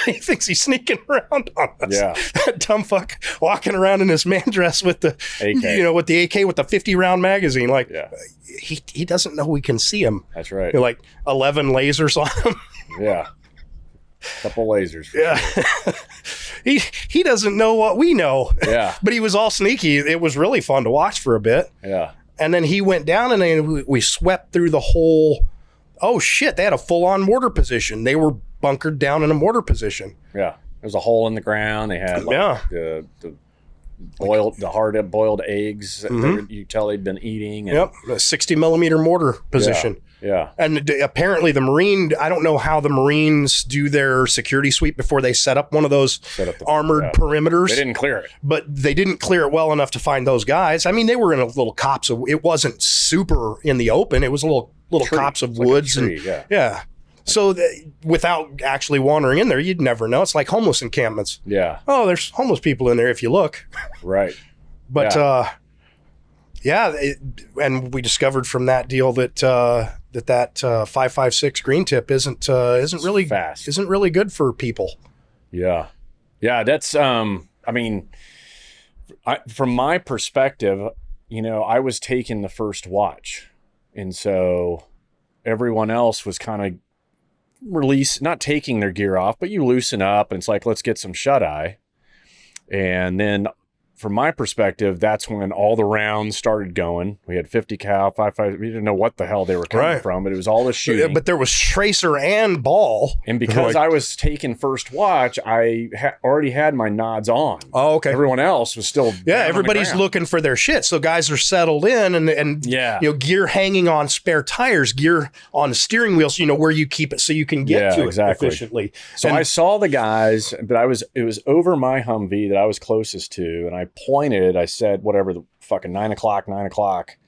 He thinks he's sneaking around on us. Yeah. That dumb fuck walking around in his man dress with the AK. With the AK with the 50 round magazine. Like, he doesn't know we can see him. That's right. Like 11 lasers on him. Yeah. Couple lasers. Sure. He doesn't know what we know. Yeah. But he was all sneaky. It was really fun to watch for a bit. Yeah. And then he went down, and then we swept through the whole. Oh shit! They had a full-on mortar position. They were bunkered down in a mortar position. Yeah. There's a hole in the ground. They had the hard boiled eggs that you tell they'd been eating. And, a 60 millimeter mortar position. Yeah. And apparently I don't know how the Marines do their security sweep before they set up one of those armored perimeters. They didn't clear it. But they didn't clear it well enough to find those guys. I mean, they were in a little copse of, it wasn't super in the open. It was a little copse of woods. Yeah. So without actually wandering in there, you'd never know. It's like homeless encampments. Yeah. Oh, there's homeless people in there if you look. Right. But and we discovered from that deal that 5.56 green tip isn't really fast. Isn't really good for people. Yeah. Yeah, that's I mean, from my perspective, I was taking the first watch. And so everyone else was kind of not taking their gear off, but you loosen up and it's like, let's get some shut eye. And then from my perspective, that's when all the rounds started going. We had 50 cal, 5.5. We didn't know what the hell they were coming from, but it was all the shooting. But there was tracer and ball. And because I was taking first watch, I already had my nods on. Oh, okay. Everyone else was still everybody's looking for their shit. So guys are settled in and gear hanging on spare tires, gear on steering wheels, where you keep it so you can get to it efficiently. So I saw the guys, but it was over my Humvee that I was closest to, and I pointed, I said, whatever, the fucking 9 o'clock,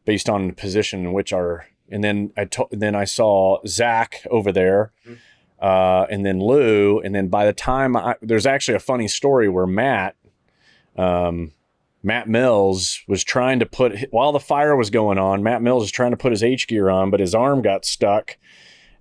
based on the position in which and then I saw Zach over there, and then Lou, and then by the time there's actually a funny story where Matt Mills was trying to while the fire was going on, Matt Mills was trying to put his H gear on, but his arm got stuck.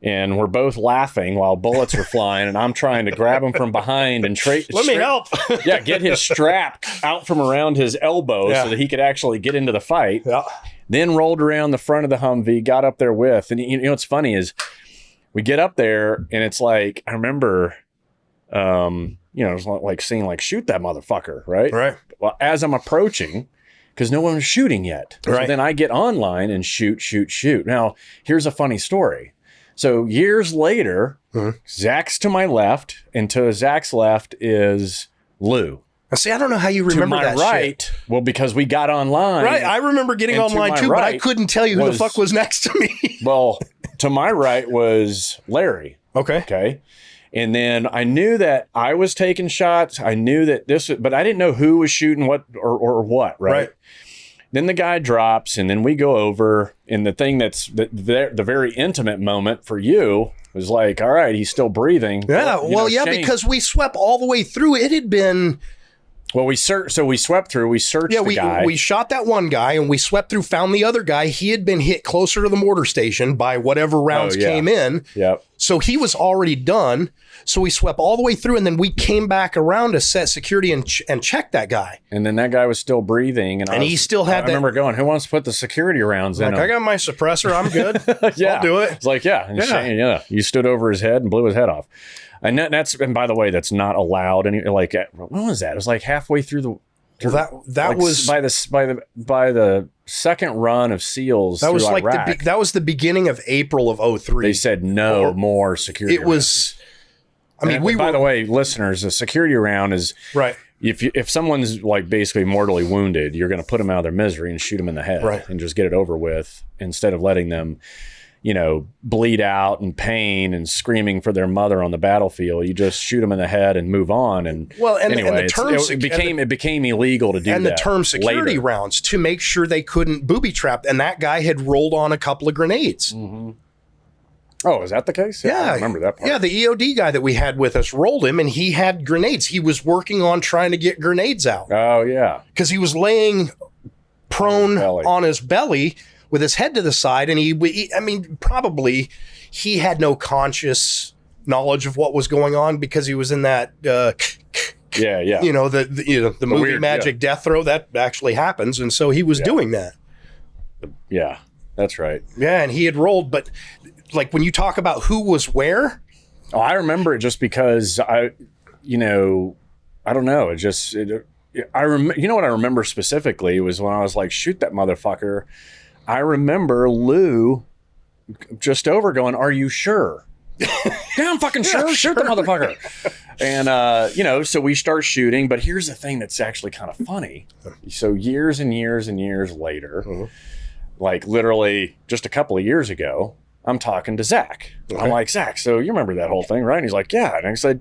And we're both laughing while bullets were flying, and I'm trying to grab him from behind and let me help. get his strap out from around his elbow so that he could actually get into the fight. Yeah. Then rolled around the front of the Humvee, got up there with, and what's funny is we get up there, and it's like I remember, it's like seeing shoot that motherfucker, right? Right. Well, as I'm approaching, because no one was shooting yet, so then I get online and shoot. Now here's a funny story. So years later, Zach's to my left, and to Zach's left is Lou. See, I don't know how you remember that shit. To my right, well, because we got online. Right, I remember getting online too, but I couldn't tell you who the fuck was next to me. Well, to my right was Larry. Okay. And then I knew that I was taking shots. I knew that but I didn't know who was shooting what or what, right? Then the guy drops, and then we go over, and the thing that's the very intimate moment for you was like, all right, he's still breathing. Yeah, Shane, because we swept all the way through. It had been... Well, we swept through, we searched the guy. We shot that one guy, and we swept through, found the other guy. He had been hit closer to the mortar station by whatever rounds came in. Yep. So he was already done. So we swept all the way through, and then we came back around to set security and check that guy. And then that guy was still breathing. And he still had I remember going, who wants to put the security rounds in him? I got my suppressor. I'm good. I'll do it. It's like, Shane, you stood over his head and blew his head off. And and by the way, that's not allowed. When was that? It was like halfway through the... that was by the second run of SEALs. That was like Iraq, that was the beginning of April of 2003. They said more security. It was. By the way, listeners, a security round is right. If someone's basically mortally wounded, you're going to put them out of their misery and shoot them in the head, and just get it over with, instead of letting them, bleed out in pain and screaming for their mother on the battlefield. You just shoot them in the head and move on. And it became illegal to do that. And the term security rounds to make sure they couldn't booby trap. And that guy had rolled on a couple of grenades. Mm-hmm. Oh, is that the case? Yeah, I remember that part. Yeah, the EOD guy that we had with us rolled him, and he had grenades. He was working on trying to get grenades out. Oh, yeah. Because he was laying prone on his belly with his head to the side, and probably he had no conscious knowledge of what was going on because he was in that... the movie weird, Magic Death Throw, that actually happens, and so he was doing that. Yeah, that's right. Yeah, and he had rolled, but... when you talk about who was where? Oh, I remember it just because I don't know. You know what I remember specifically was when I was like, shoot that motherfucker. I remember Lou just over going, are you sure? Yeah, I'm fucking sure. Yeah, shoot the motherfucker. And, so we start shooting. But here's the thing that's actually kind of funny. So years and years and years later, literally just a couple of years ago, I'm talking to Zach. Okay. I'm like, Zach, so you remember that whole thing, right? And he's like, yeah. And I said,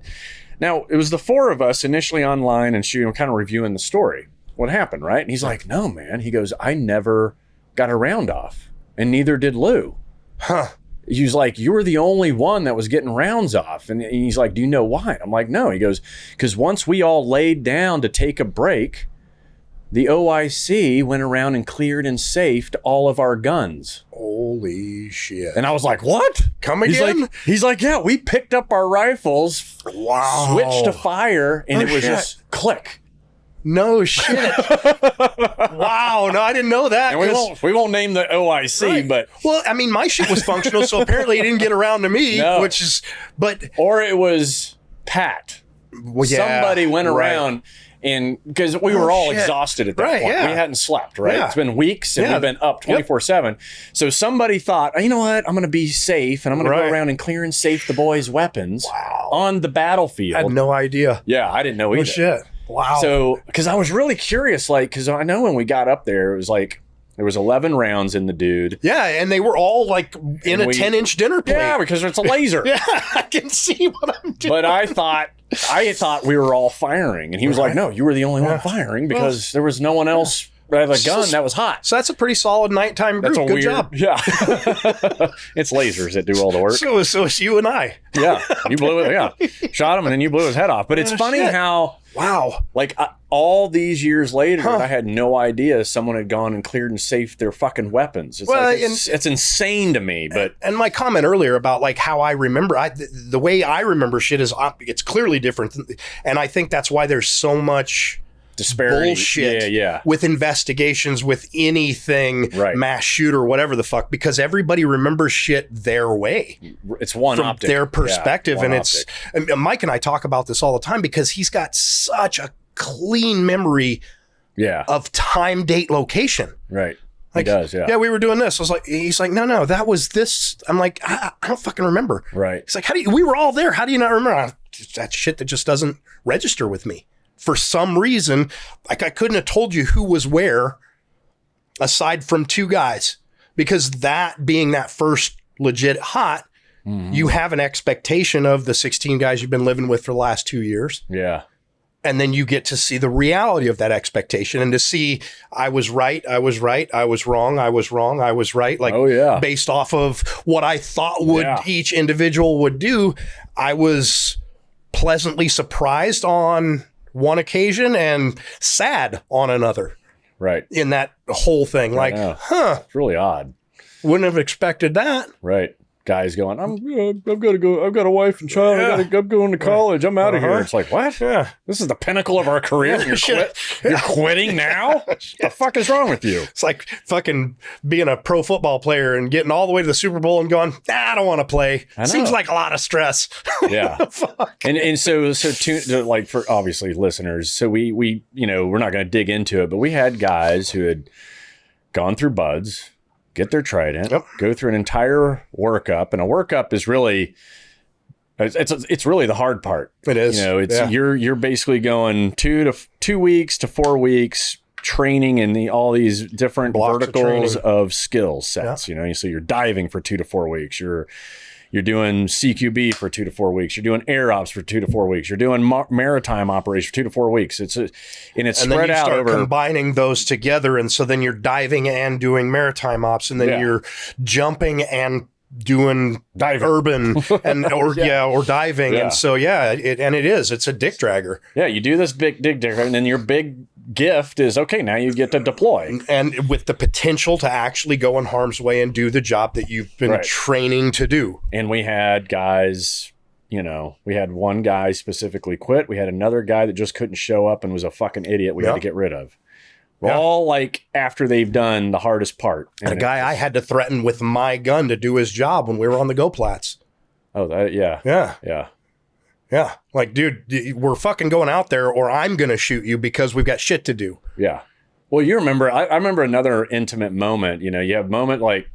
now, it was the four of us initially online and shooting, kind of reviewing the story. What happened, right? And he's like, no, man. He goes, I never got a round off, and neither did Lou. Huh. He was like, you were the only one that was getting rounds off. And he's like, do you know why? I'm like, no. He goes, because once we all laid down to take a break, the OIC went around and cleared and safed all of our guns. Holy shit. And I was like, what? Come again? He's like, yeah, we picked up our rifles, switched to fire, and it was just click. No shit. Wow. No, I didn't know that. And we won't name the OIC, but... Well, my shit was functional, so apparently it didn't get around to me, Or it was Pat. Well, somebody went around... And because we were all exhausted at that point. Yeah. We hadn't slept, right? Yeah. It's been weeks and we've been up 24/7. So somebody thought, you know what? I'm going to be safe and I'm going to go around and clear and safe the boys' weapons on the battlefield. I had no idea. Yeah, I didn't know either. Oh, shit. Wow. So, because I was really curious, like, because I know when we got up there, it was like, there was 11 rounds in the dude. Yeah, and they were all like in a 10-inch dinner plate. Yeah, because it's a laser. Yeah, I can see what I'm doing. But I thought we were all firing. And he was like, no, you were the only one firing because there was no one else that had a gun that was hot. So that's a pretty solid nighttime group. Good job. Yeah. It's lasers that do all the work. So it's you and I. Yeah. You blew it. Yeah. Shot him and then you blew his head off. But it's funny how... Wow. Like, all these years later, I had no idea someone had gone and cleared and safed their fucking weapons. It's insane to me. But and my comment earlier about like how I remember, the way I remember shit is it's clearly different. And I think that's why there's so much disparity. Bullshit with investigations, with anything, mass shooter, whatever the fuck, because everybody remembers shit their way. It's one from optic. their perspective. Yeah, and Mike and I talk about this all the time because he's got such a clean memory of time, date, location. Right. Like, he does, yeah. Yeah, we were doing this. I was like, he's like, no, that was this. I'm like, I don't fucking remember. Right. He's like, we were all there. How do you not remember? That's shit that just doesn't register with me. For some reason, like I couldn't have told you who was where aside from two guys, because that being that first legit hot, you have an expectation of the 16 guys you've been living with for the last 2 years. Yeah. And then you get to see the reality of that expectation and to see I was right, I was right, I was wrong, I was wrong, I was right. Like based off of what I thought each individual would do, I was pleasantly surprised on one occasion and sad on another. Right. In that whole thing. Like, It's really odd. Wouldn't have expected that. Right. Guys going, I've got to go. I've got a wife and child. I'm going to college. I'm out of here. It's like, what? Yeah. This is the pinnacle of our career. You're quitting now? What the fuck is wrong with you? It's like fucking being a pro football player and getting all the way to the Super Bowl and going, I don't want to play. Seems like a lot of stress. Yeah. Fuck. And so like for obviously listeners, so we we're not going to dig into it, but we had guys who had gone through buds, get their trident, go through an entire workup. And a workup is really, it's really the hard part. It is. You're basically going 2 weeks to 4 weeks training in all these different verticals of skill sets. So you're diving for 2 to 4 weeks. You're doing CQB for 2 to 4 weeks. You're doing air ops for 2 to 4 weeks. You're doing maritime operations for 2 to 4 weeks. It's spread out over. And then you start combining those together, and so then you're diving and doing maritime ops, and then you're jumping and doing urban or diving, and so it's a dick dragger. Yeah, you do this big dick dragger, and then your big gift is now you get to deploy, and with the potential to actually go in harm's way and do the job that you've been training to do. And we had guys, we had one guy specifically quit. We had another guy that just couldn't show up and was a fucking idiot. We had to get rid of. All like after they've done the hardest part. And a guy I had to threaten with my gun to do his job when we were on the Go Plats. Oh, Yeah. Like, dude, we're fucking going out there or I'm going to shoot you because we've got shit to do. Yeah. Well, you remember, I remember another intimate moment. You have a moment like,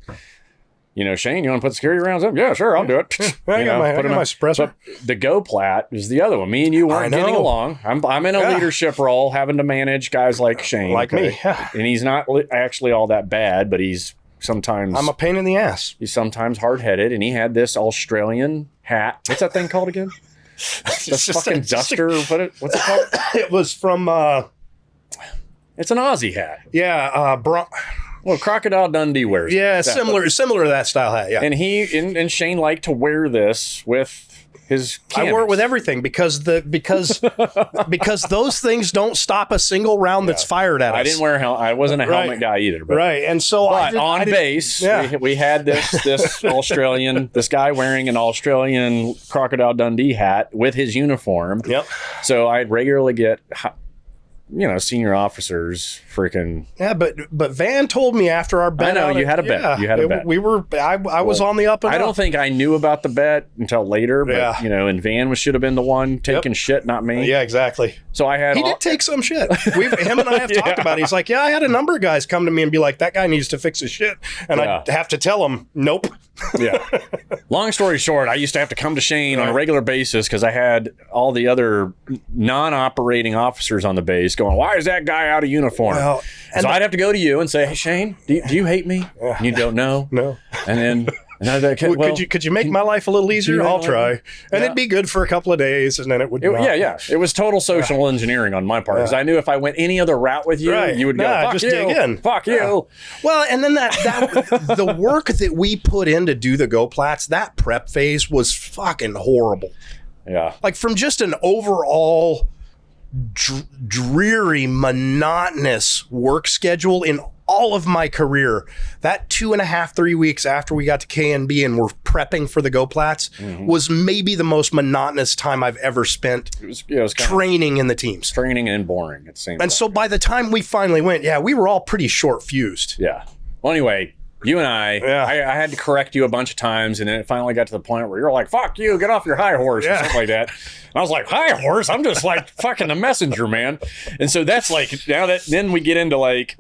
Shane, you want to put security rounds up? Yeah, sure, I'll do it. I got my suppressor. But the Go Plat is the other one. Me and you weren't getting along. I'm in a leadership role, having to manage guys like Shane. Like me. And he's not actually all that bad, but he's sometimes... I'm a pain in the ass. He's sometimes hard-headed, and he had this Australian hat. What's that thing called again? The fucking duster. What's it called? It was from... It's an Aussie hat. Yeah, well, Crocodile Dundee wears. Yeah, similar to that style hat. Yeah, and and Shane liked to wear this with his cannons. I wore it with everything because those things don't stop a single round that's fired at us. I didn't wear a helmet. I wasn't a helmet guy either. But, and so on base, we had this Australian, this guy wearing an Australian Crocodile Dundee hat with his uniform. Yep. So I'd regularly get senior officers freaking. Yeah, but Van told me after our bet. I know you had a bet. Yeah, you had a bet. I was on the up and up. I don't think I knew about the bet until later, but and Van should have been the one taking shit, not me. Yeah, exactly. So I had. He did take some shit. Him and I have talked about it. He's like, I had a number of guys come to me and be like, that guy needs to fix his shit, and I'd have to tell him, nope. Yeah. Long story short, I used to have to come to Shane on a regular basis because I had all the other non-operating officers on the base going, why is that guy out of uniform? Well, so I'd have to go to you and say, hey, Shane, do you hate me? And you don't know? No. And then... could you make my life a little easier? I'll try. And it'd be good for a couple of days, and then it would not. Yeah. It was total social engineering on my part because I knew if I went any other route with you, you would go, fuck just you. Dig in. Fuck you. Well, and then that the work that we put in to do the Go Plats, that prep phase was fucking horrible. Yeah. Like from just an overall dreary, monotonous work schedule in all of my career, that 2.5, 3 weeks after we got to KNB and we're prepping for the Go Plats was maybe the most monotonous time I've ever spent it was training in the teams. Training and boring at the same time. And so by the time we finally went, we were all pretty short fused. Yeah. Well, anyway, you and I had to correct you a bunch of times, and then it finally got to the point where you're like, fuck you, get off your high horse, or something like that. And I was like, high horse? I'm just like fucking the messenger, man. And so that's like, then we get into like,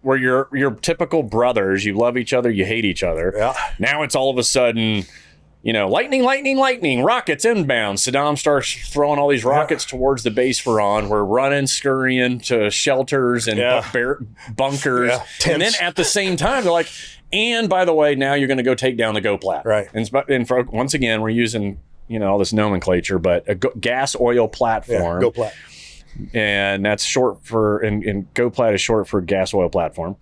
where you're typical brothers, you love each other, you hate each other. Yeah. Now it's all of a sudden, lightning, rockets inbound. Saddam starts throwing all these rockets towards the base we're on. We're running, scurrying to shelters and bunkers. Yeah. And then at the same time, they're like, and by the way, now you're going to go take down the Go Plat. Right. And once again, we're using, all this nomenclature, but a gas oil platform. Go Plat. And that's short for, and Go Plat is short for gas oil platform.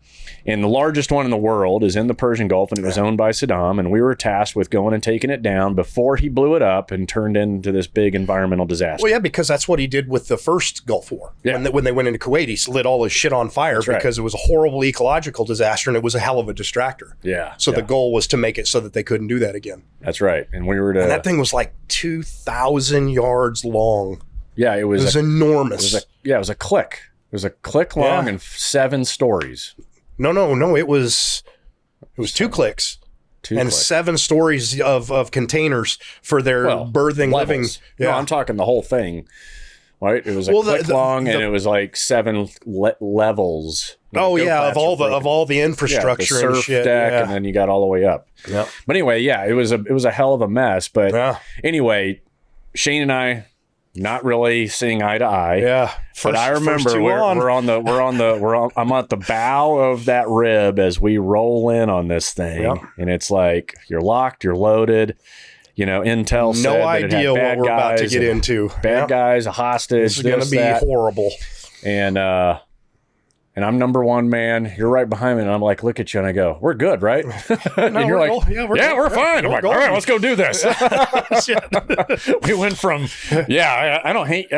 And the largest one in the world is in the Persian Gulf, and it was owned by Saddam. And we were tasked with going and taking it down before he blew it up and turned into this big environmental disaster. Well, yeah, because that's what he did with the first Gulf War. Yeah. When they went into Kuwait, he lit all his shit on fire because it was a horrible ecological disaster, and it was a hell of a distractor. Yeah. So the goal was to make it so that they couldn't do that again. That's right. And we were to... And that thing was like 2,000 yards long. Yeah, it was enormous. It was a click. It was a click long and 7 stories. No. It was 2 clicks. 2 and clicks. 7 stories of containers for their birthing, levels. living. Yeah, no, I'm talking the whole thing. Right? It was a click long, and it was like 7 levels. Of all the infrastructure the surf and shit, deck, and then you got all the way up. Yeah. But anyway, it was a hell of a mess. But anyway, Shane and I. Not really seeing eye to eye. Yeah. But I remember I'm at the bow of that rib as we roll in on this thing. And it's like, you're locked, you're loaded. Intel said no idea what we're about to get into. Bad guys, a hostage. This is going to be horrible. And I'm number one, man. You're right behind me. And I'm like, look at you. And I go, we're good, right? And you're like, we're fine. I'm like, all right, let's go do this. We went from, I don't hate,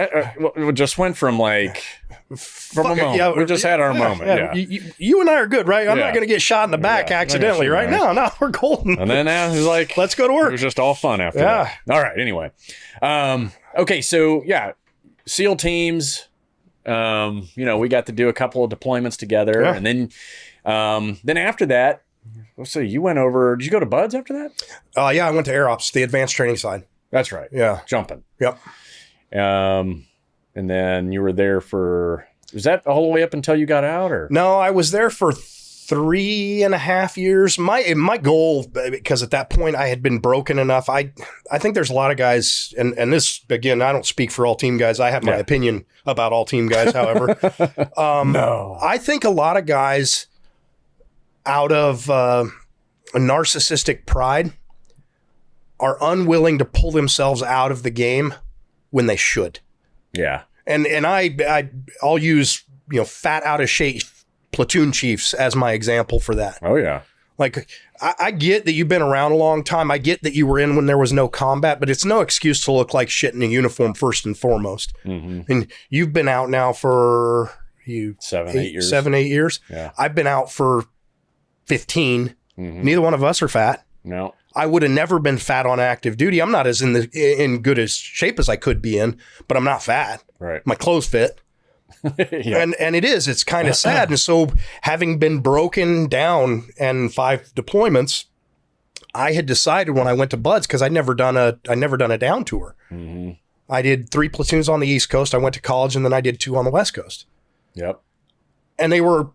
we just went from like, from a moment. Yeah, we just had our moment. Yeah. You and I are good, right? I'm not going to get shot in the back accidentally, right? No, we're golden. And then now he's like, let's go to work. It was just all fun after that. All right. Anyway. Okay. So SEAL teams. We got to do a couple of deployments together, and then after that, let's see, you went over. Did you go to Buds after that? I went to Air Ops, the advanced training side. That's right. Yeah, jumping. Yep. And then you were there for. Was that all the way up until you got out, or no? I was there for 3.5 years. My goal, because at that point I had been broken enough. I think there's a lot of guys, and this again, I don't speak for all team guys. I have my opinion about all team guys. However, no, I think a lot of guys out of a narcissistic pride are unwilling to pull themselves out of the game when they should. Yeah, and I'll use fat out of shape platoon chiefs as my example for that. Oh, yeah. Like, I get that you've been around a long time. I get that you were in when there was no combat, but it's no excuse to look like shit in a uniform first and foremost. Mm-hmm. And you've been out now for 7, 8 years. 7, 8 years. Yeah. I've been out for 15. Mm-hmm. Neither one of us are fat. No. I would have never been fat on active duty. I'm not as in good as shape as I could be in, but I'm not fat. Right. My clothes fit. Yeah. And it's kind of sad. And so having been broken down and 5 deployments, I had decided when I went to Buds, because I'd never done a down tour. Mm-hmm. I did 3 platoons on the East Coast. I went to college, and then I did 2 on the West Coast. Yep. And they were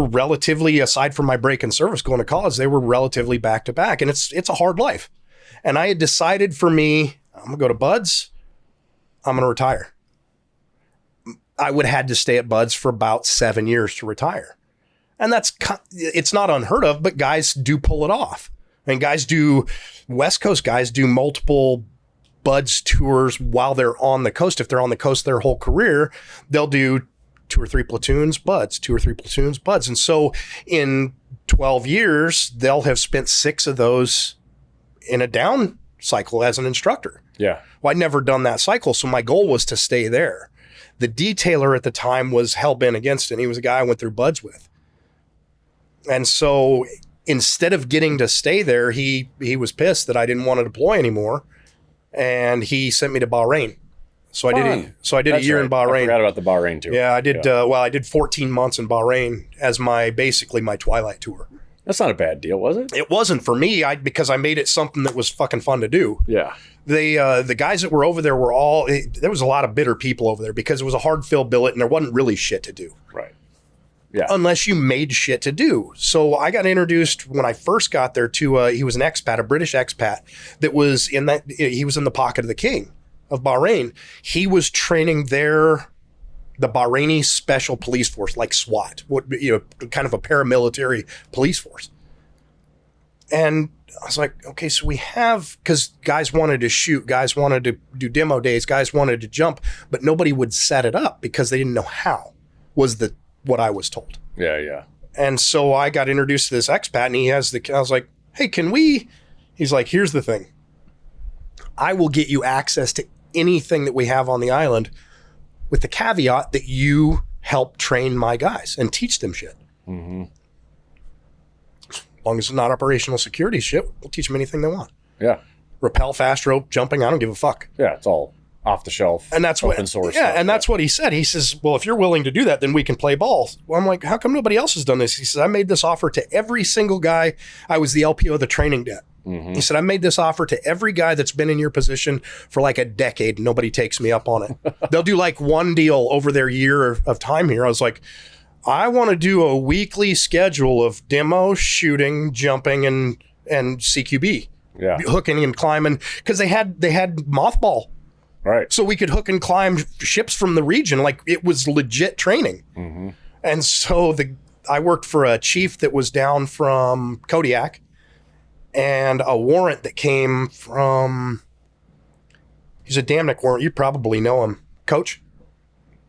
relatively, aside from my break in service going to college, they were relatively back to back. And it's a hard life. And I had decided for me, I'm going to go to Buds. I'm going to retire. I would have had to stay at Buds for about 7 years to retire. And it's not unheard of, but guys do pull it off. And West Coast guys do multiple Buds tours while they're on the coast. If they're on the coast their whole career, they'll do 2 or 3 platoons, Buds, 2 or 3 platoons, Buds. And so in 12 years, they'll have spent 6 of those in a down cycle as an instructor. Yeah. Well, I'd never done that cycle, so my goal was to stay there. The detailer at the time was hell-bent against it. He was a guy I went through Buds with. And so instead of getting to stay there, he was pissed that I didn't want to deploy anymore, and he sent me to Bahrain. So I did a year in Bahrain. I forgot about the Bahrain tour. Yeah, I did. I did 14 months in Bahrain as basically my twilight tour. That's not a bad deal, was it? It wasn't for me, because I made it something that was fucking fun to do. Yeah. The guys that were over there were there was a lot of bitter people over there because it was a hard fill billet and there wasn't really shit to do. Right. Yeah. Unless you made shit to do. So I got introduced when I first got there to, he was an expat, a British expat he was in the pocket of the king of Bahrain. He was training the Bahraini special police force, like SWAT, kind of a paramilitary police force. And I was like, okay, so because guys wanted to shoot, guys wanted to do demo days, guys wanted to jump, but nobody would set it up because they didn't know how, was what I was told. Yeah, yeah. And so I got introduced to this expat, and I was like, hey, he's like, here's the thing. I will get you access to anything that we have on the island with the caveat that you help train my guys and teach them shit. Mm-hmm. As long as it's not operational security shit, we'll teach them anything they want. Yeah. Rappel, fast rope, jumping, I don't give a fuck. Yeah, it's all off the shelf, and that's open source. Yeah, and that's what he said. He says, well, if you're willing to do that, then we can play ball. Well, I'm like, how come nobody else has done this? He says, I made this offer to every single guy. I was the LPO of the training debt. Mm-hmm. He said, I made this offer to every guy that's been in your position for like a decade. Nobody takes me up on it. They'll do like one deal over their year of time here. I was like, I want to do a weekly schedule of demo, shooting, jumping, and CQB. Yeah. Hooking and climbing, because they had mothball. Right. So we could hook and climb ships from the region. Like, it was legit training. Mm-hmm. And so I worked for a chief that was down from Kodiak, and a warrant that came from, he's a Damnick warrant. You probably know him. Coach?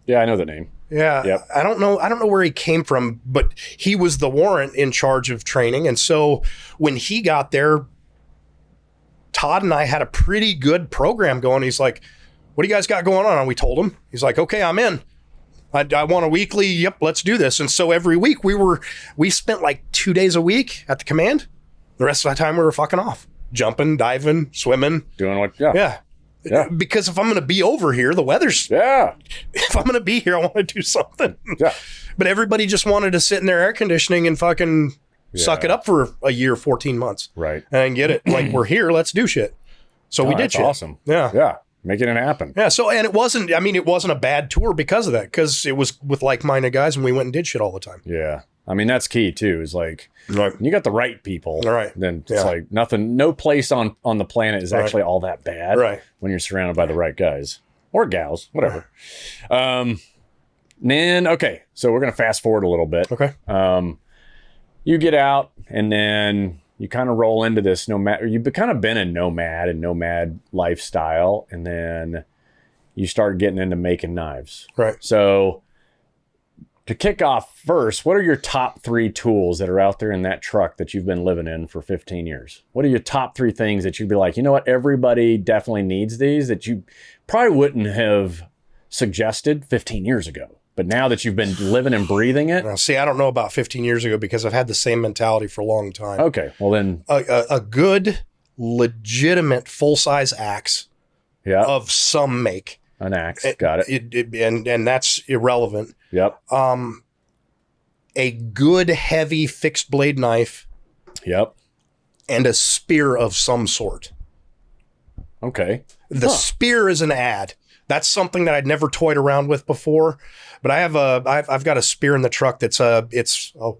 Yeah, I know the name. Yeah. Yep. I don't know where he came from, but he was the warrant in charge of training. And so when he got there, Todd and I had a pretty good program going. He's like, what do you guys got going on? And we told him. He's like, okay, I'm in. I want a weekly. Yep, let's do this. And so every week we spent like 2 days a week at the command. The rest of the time we were fucking off, jumping, diving, swimming, doing what? Yeah. Because if I'm going to be over here, the weather's. Yeah. If I'm going to be here, I want to do something. Yeah. But everybody just wanted to sit in their air conditioning and fucking suck it up for a year, 14 months. Right. And get it. Like, we're here. Let's do shit. So we did shit. Awesome. Yeah. Yeah. Making it happen. Yeah. So, and it wasn't a bad tour because of that, because it was with like-minded guys and we went and did shit all the time. Yeah. I mean, that's key too, is like, you got the right people. All right. Then it's like no place on the planet is actually all that bad. Right. When you're surrounded by the right guys or gals, whatever. Then, okay. So we're going to fast forward a little bit. Okay. You get out and then you kind of roll into this you've kind of been a nomad lifestyle, and then you start getting into making knives. Right. So to kick off first, what are your top 3 tools that are out there in that truck that you've been living in for 15 years? What are your top 3 things that you'd be like, you know what, everybody definitely needs these, that you probably wouldn't have suggested 15 years ago? But now that you've been living and breathing it. Now, see, I don't know about 15 years ago because I've had the same mentality for a long time. Okay. Well, then. A good, legitimate, full-size axe of some make An axe. Got it. And that's irrelevant. Yep. A good heavy fixed blade knife. Yep. And a spear of some sort. Okay. The spear is an ad. That's something that I'd never toyed around with before, but I've got a spear in the truck it's a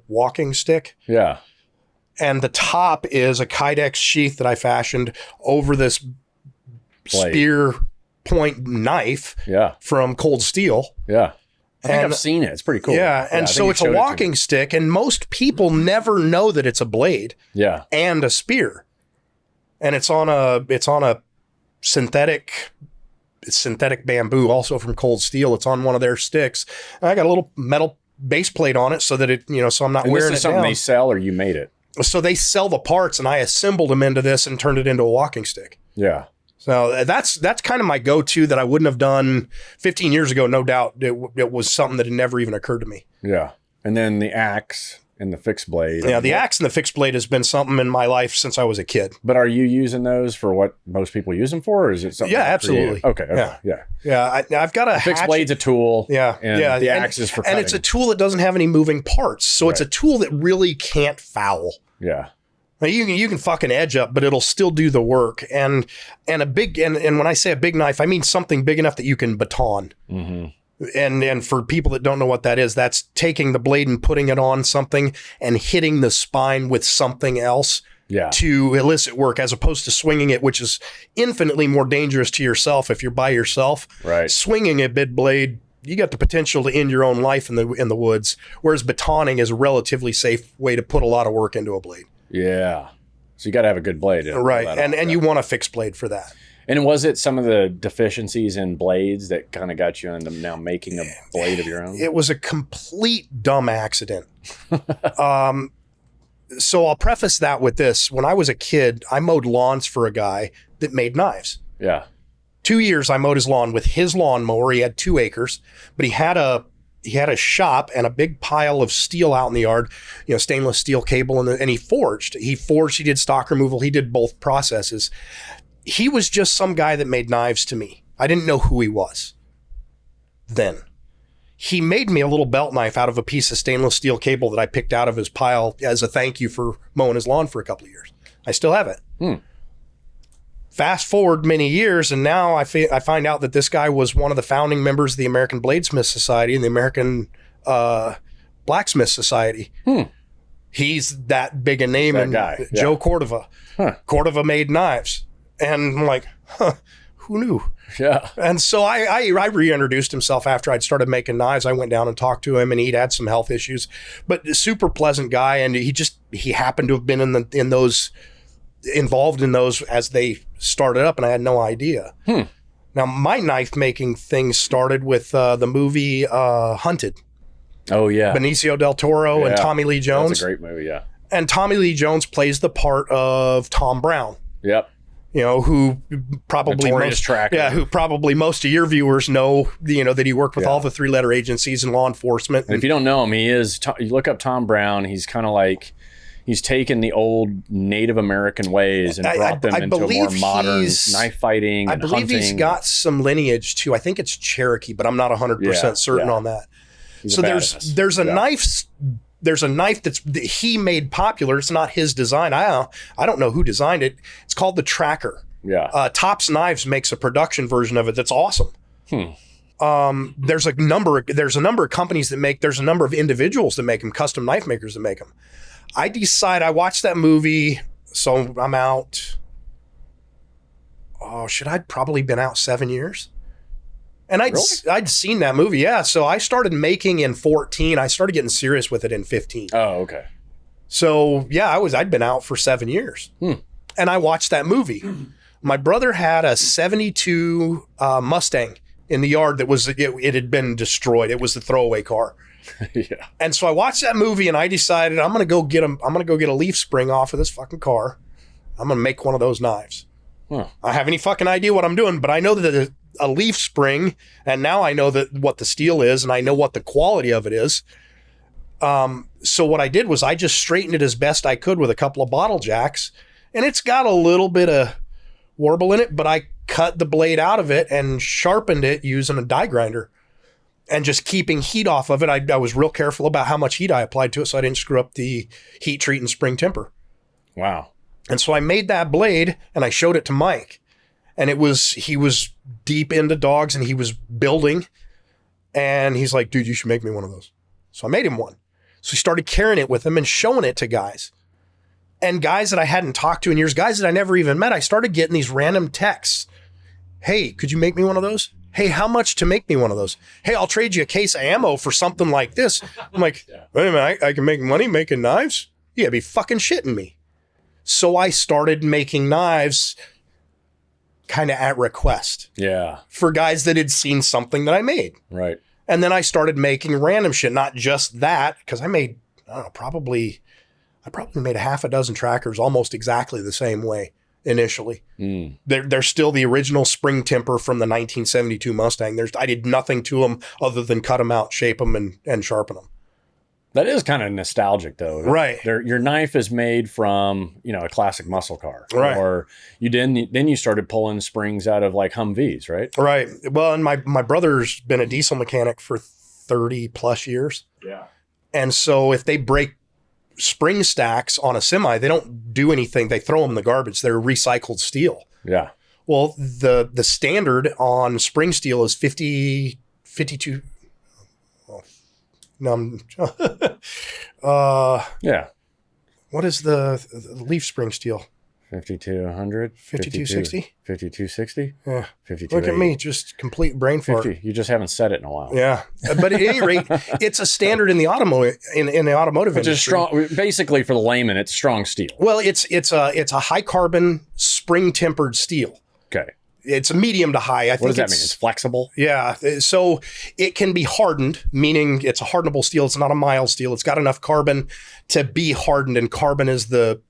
walking stick. Yeah. And the top is a Kydex sheath that I fashioned over this spear point knife from Cold Steel. Yeah. I think I've seen it. It's pretty cool. Yeah. And so it's a walking stick, and most people never know that it's a blade. Yeah. And a spear. And it's on a synthetic bamboo, also from Cold Steel. It's on one of their sticks. And I got a little metal base plate on it so that it, so I'm not wearing it down. This is something they sell, or you made it? So they sell the parts, and I assembled them into this and turned it into a walking stick. Yeah. So that's kind of my go-to that I wouldn't have done 15 years ago. No doubt it was something that had never even occurred to me. Yeah. And then the axe and the fixed blade. Yeah, the axe and the fixed blade has been something in my life since I was a kid. But are you using those for what most people use them for, or is it something? Yeah, absolutely. Okay. Yeah. I've got a fixed blade's a tool. Yeah. And the axe is for cutting. And it's a tool that doesn't have any moving parts. So it's a tool that really can't foul. Yeah. Now, you can fucking edge up, but it'll still do the work. And when I say a big knife, I mean something big enough that you can baton. Mm-hmm. And for people that don't know what that is, that's taking the blade and putting it on something and hitting the spine with something else to elicit work, as opposed to swinging it, which is infinitely more dangerous to yourself if you're by yourself. Right. Swinging a big blade, you got the potential to end your own life in the woods, whereas batoning is a relatively safe way to put a lot of work into a blade. Yeah. So you got to have a good blade. Right. And you want a fixed blade for that. And was it some of the deficiencies in blades that kind of got you into now making a blade of your own? It was a complete dumb accident. So I'll preface that with this. When I was a kid, I mowed lawns for a guy that made knives. Yeah. 2 years I mowed his lawn with his lawnmower. He had 2 acres, but he had a shop and a big pile of steel out in the yard, stainless steel cable, and he forged. He did stock removal. He did both processes. He was just some guy that made knives to me. I didn't know who he was then. He made me a little belt knife out of a piece of stainless steel cable that I picked out of his pile as a thank you for mowing his lawn for a couple of years. I still have it. Fast forward many years, and now I find out that this guy was one of the founding members of the American Bladesmith Society and the American Blacksmith Society. He's that big a name. That guy. Yeah. Joe Cordova. Cordova made knives. And I'm like, who knew? Yeah. And so I reintroduced himself after I'd started making knives. I went down and talked to him, and he'd had some health issues, but a super pleasant guy. And he happened to have been involved in those as they started up, and I had no idea. Now, my knife making thing started with the movie Hunted. Oh, yeah. Benicio del Toro and Tommy Lee Jones. That's a great movie, yeah. And Tommy Lee Jones plays the part of Tom Brown. Yep. Who probably most of your viewers know, that he worked with all the 3-letter agencies and law enforcement. And if you don't know him, you look up Tom Brown, he's kind of like, he's taken the old Native American ways and brought them into a more modern knife fighting and hunting. I believe he's got some lineage too. I think it's Cherokee, but I'm not 100% certain on that. So there's a knife. There's a knife that he made popular. It's not his design. I don't know who designed it. It's called the Tracker. Yeah. Tops Knives makes a production version of it that's awesome. There's a number of companies that make. There's a number of individuals that make them. Custom knife makers that make them. I watched that movie, so I'm out. I'd probably been out 7 years. And I'd seen that movie, yeah. So I started making in 14. I started getting serious with it in 15. Oh, okay. So yeah, I'd been out for 7 years. And I watched that movie. My brother had a 72 Mustang in the yard that it had been destroyed. It was the throwaway car. Yeah. And so I watched that movie, and I decided I'm going to go get a leaf spring off of this fucking car. I'm going to make one of those knives. I have any fucking idea what I'm doing, but I know that a leaf spring, and now I know that what the steel is, and I know what the quality of it is. So what I did was I just straightened it as best I could with a couple of bottle jacks, and it's got a little bit of warble in it, but I cut the blade out of it and sharpened it using a die grinder and just keeping heat off of it. I was real careful about how much heat I applied to it so I didn't screw up the heat treat and spring temper. Wow. And so I made that blade and I showed it to Mike, and he was deep into dogs and he was building, and he's like, dude, you should make me one of those. So I made him one. So he started carrying it with him and showing it to guys. And guys that I hadn't talked to in years, guys that I never even met, I started getting these random texts. Hey, could you make me one of those? Hey, how much to make me one of those? Hey, I'll trade you a case of ammo for something like this. I'm like, wait a minute, I can make money making knives? You gotta be fucking shitting me. So I started making knives kind of at request. Yeah. For guys that had seen something that I made. Right. And then I started making random shit, not just that, because I made, I don't know, probably made a half a dozen trackers almost exactly the same way initially. They're still the original spring temper from the 1972 Mustang. I did nothing to them other than cut them out, shape them, and sharpen them. That is kind of nostalgic, though. Right. Your knife is made from, a classic muscle car. Right. Or then you started pulling springs out of like Humvees, right? Right. Well, and my brother's been a diesel mechanic for 30 plus years. Yeah. And so if they break spring stacks on a semi, they don't do anything. They throw them in the garbage. They're recycled steel. Yeah. Well, the standard on spring steel is 52. Yeah. What is the leaf spring steel? 5200? 5260? 5260? Yeah. 52. Look at me, just complete brain fart. 50. You just haven't said it in a while. Yeah. But at any rate, it's a standard in the automotive Which industry. is strong. Basically, for the layman, it's strong steel. Well, it's a high carbon spring tempered steel. Okay. It's a medium to high. What does that mean? It's flexible? Yeah. So it can be hardened, meaning it's a hardenable steel. It's not a mild steel. It's got enough carbon to be hardened, and carbon is the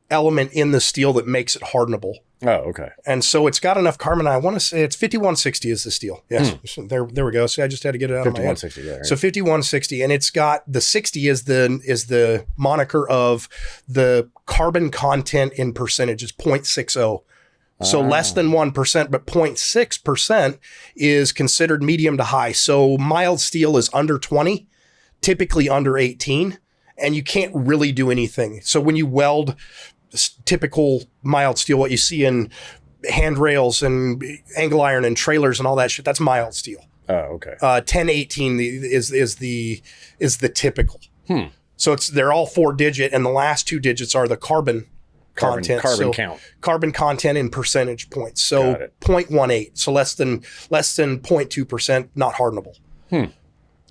element in the steel that makes it hardenable. Oh, okay. And so it's got enough carbon. I want to say it's 5160 is the steel. Yes. There we go. See, I just had to get it out of my head. 5160, yeah. Right. So 5160, and it's got the 60 is the moniker of the carbon content in percentage. It's 0.60. So less than 1%, but 0.6% is considered medium to high. So mild steel is under 20, typically under 18, and you can't really do anything. So when you weld typical mild steel, what you see in handrails and angle iron and trailers and all that shit, that's mild steel. Oh, okay. 1018 is the typical. So they're all 4-digit, and the last 2 digits are the carbon content. Carbon count. Carbon content in percentage points. So 0.18. So less than 0.2%, not hardenable.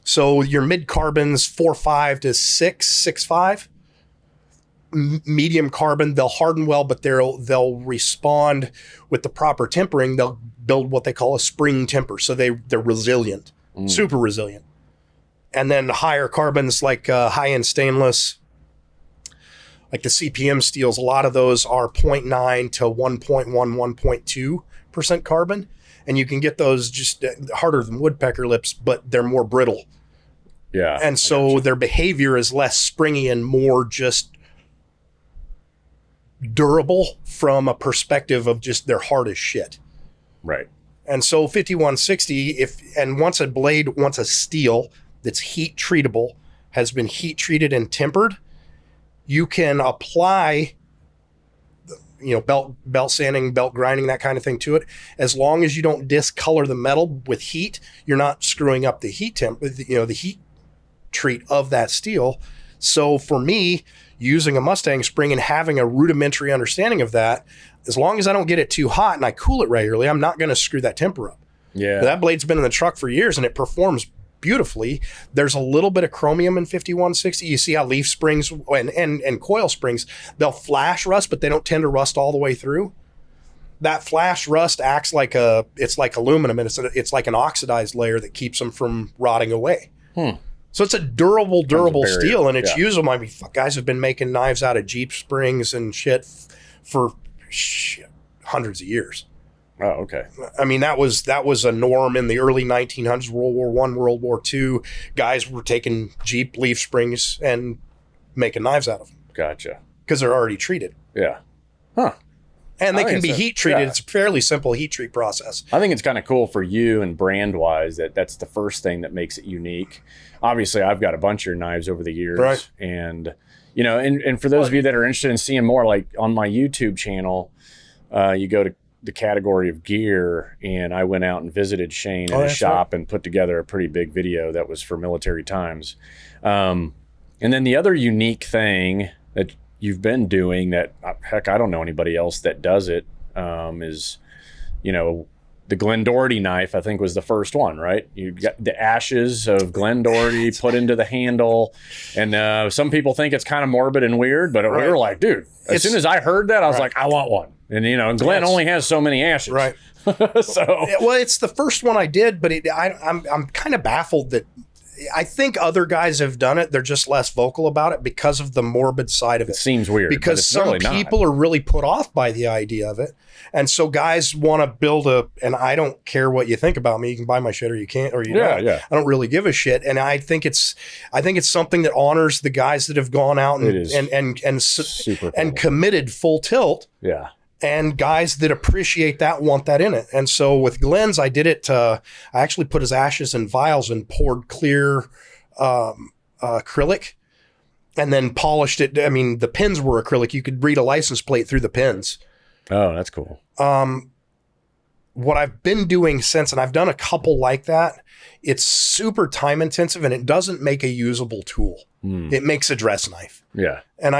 So your mid carbons 4.5 to 6.5. Medium carbon, they'll harden well, but they'll respond with the proper tempering. They'll build what they call a spring temper. So they're resilient, super resilient. And then higher carbons like high-end stainless, like the CPM steels, a lot of those are 0.9 to 1.1, 1.2% carbon. And you can get those just harder than woodpecker lips, but they're more brittle. Yeah. And so their behavior is less springy and more just durable from a perspective of just they're hard as shit. Right. And so 5160, once a steel that's heat treatable has been heat treated and tempered, you can apply, belt sanding, belt grinding, that kind of thing to it. As long as you don't discolor the metal with heat, you're not screwing up the heat the heat treat of that steel. So for me, using a Mustang spring and having a rudimentary understanding of that, as long as I don't get it too hot and I cool it regularly, I'm not going to screw that temper up. Yeah. That blade's been in the truck for years and it performs beautifully. There's a little bit of chromium in 5160. You see how leaf springs and coil springs, they'll flash rust, but they don't tend to rust all the way through. That flash rust acts it's like aluminum, and it's like an oxidized layer that keeps them from rotting away. So it's a durable steel, and it's usable. I mean, guys have been making knives out of Jeep springs and shit for hundreds of years. Oh, okay. I mean, that was a norm in the early 1900s, World War I, World War II. Guys were taking Jeep leaf springs and making knives out of them. Gotcha. Because they're already treated. Yeah. Huh. And they can be so. heat treated. Yeah. It's a fairly simple heat treat process. I think it's kind of cool for you and brand wise that's the first thing that makes it unique. Obviously, I've got a bunch of your knives over the years, right. And and for those of you that are interested in seeing more, like on my YouTube channel, you go to the category of gear, and I went out and visited Shane in his shop and put together a pretty big video that was for Military Times. And then the other unique thing that you've been doing that, heck, I don't know anybody else that does it, is, the Glenn Doherty knife, I think, was the first one, right? You got the ashes of Glenn Doherty put into the handle. And some people think it's kind of morbid and weird, but we were like, dude, as soon as I heard that, I was like, I want one. And, and Glenn only has so many ashes. Right. Well, it's the first one I did, but I'm kind of baffled that I think other guys have done it. They're just less vocal about it because of the morbid side of it. It seems weird. Because some people are really put off by the idea of it. And so guys want to build and I don't care what you think about me. You can buy my shit or you can't, or you don't. Yeah. I don't really give a shit. And I think it's something that honors the guys that have gone out and super cool. and committed full tilt. Yeah. And guys that appreciate that want that in it. And so with Glenn's, I did it. I actually put his ashes in vials and poured clear acrylic and then polished it. I mean, the pins were acrylic. You could read a license plate through the pins. Oh, that's cool. What I've been doing since, and I've done a couple like that, it's super time intensive and it doesn't make a usable tool. It makes a dress knife. Yeah. And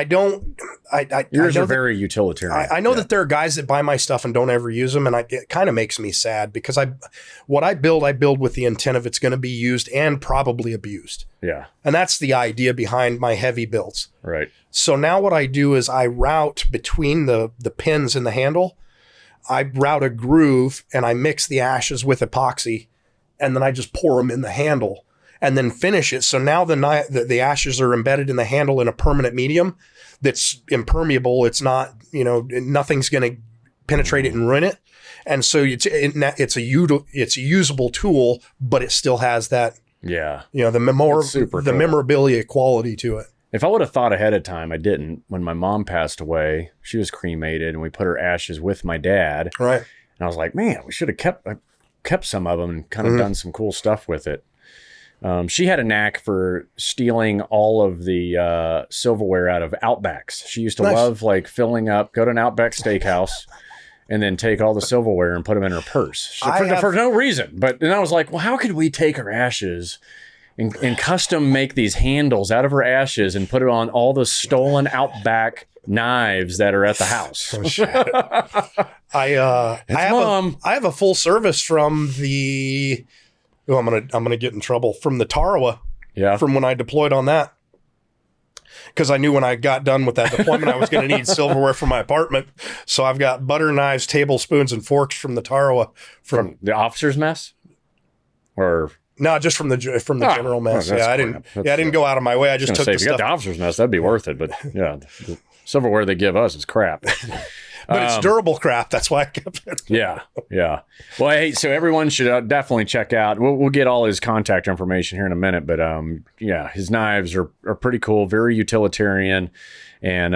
yours are very utilitarian. I know that there are guys that buy my stuff and don't ever use them. And it kind of makes me sad because what I build with the intent of it's going to be used and probably abused. Yeah. And that's the idea behind my heavy builds. Right. So now what I do is I route between the pins and the handle. I route a groove and I mix the ashes with epoxy and then I just pour them in the handle and then finish it. So now the ashes are embedded in the handle in a permanent medium that's impermeable. It's not, nothing's going to penetrate it and ruin it. And so it's a usable tool, but it still has that, the memorabilia quality to it. If I would have thought ahead of time, I didn't. When my mom passed away, she was cremated and we put her ashes with my dad. Right. And I was like, man, we should have kept some of them and kind of done some cool stuff with it. She had a knack for stealing all of the silverware out of Outbacks. She used to love filling up, go to an Outback steakhouse and then take all the silverware and put them in her purse for no reason. But then I was like, well, how could we take her ashes and custom make these handles out of her ashes and put it on all the stolen Outback knives that are at the house? Oh, shit. I have a full service from the. Oh, I'm gonna get in trouble from the Tarawa. Yeah. From when I deployed on that, because I knew when I got done with that deployment, I was going to need silverware for my apartment. So I've got butter knives, tablespoons, and forks from the Tarawa. From the officer's mess, or. No, just from the general mess. Oh, I didn't go out of my way. I just took the stuff. If you got the officer's mess, that'd be worth it. But yeah, the silverware they give us is crap. But it's durable crap. That's why I kept it. Yeah. Well, hey, so everyone should definitely check out. We'll get all his contact information here in a minute. But his knives are pretty cool, very utilitarian, and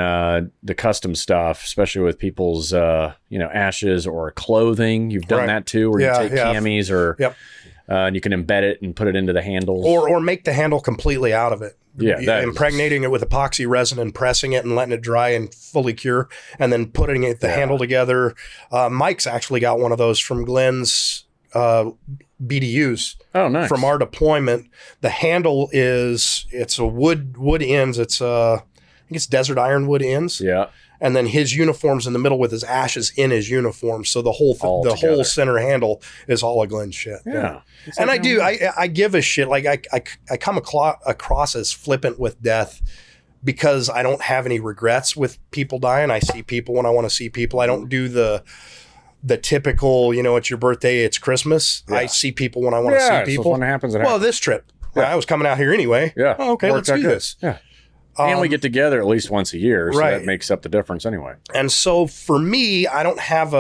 the custom stuff, especially with people's ashes or clothing. You've done that too, where you take camis or. Yep. And you can embed it and put it into the handles. Or make the handle completely out of it. Yeah. Impregnating it with epoxy resin and pressing it and letting it dry and fully cure and then putting the handle together. Mike's actually got one of those from Glenn's BDUs. Oh, nice. From our deployment. The handle it's a wood ends. I think it's desert ironwood ends. Yeah. And then his uniform's in the middle with his ashes in his uniform. So the whole center handle is all of Glenn's shit. Yeah. And I give a shit. Like I come across as flippant with death because I don't have any regrets with people dying. I see people when I want to see people. I don't do the typical, it's your birthday, it's Christmas. Yeah. I see people when I want to see people. So when it happens, it happens. This trip, I was coming out here anyway. Yeah. Oh, okay, let's do this. Yeah. And we get together at least once a year, so that makes up the difference anyway. And so for me, I don't have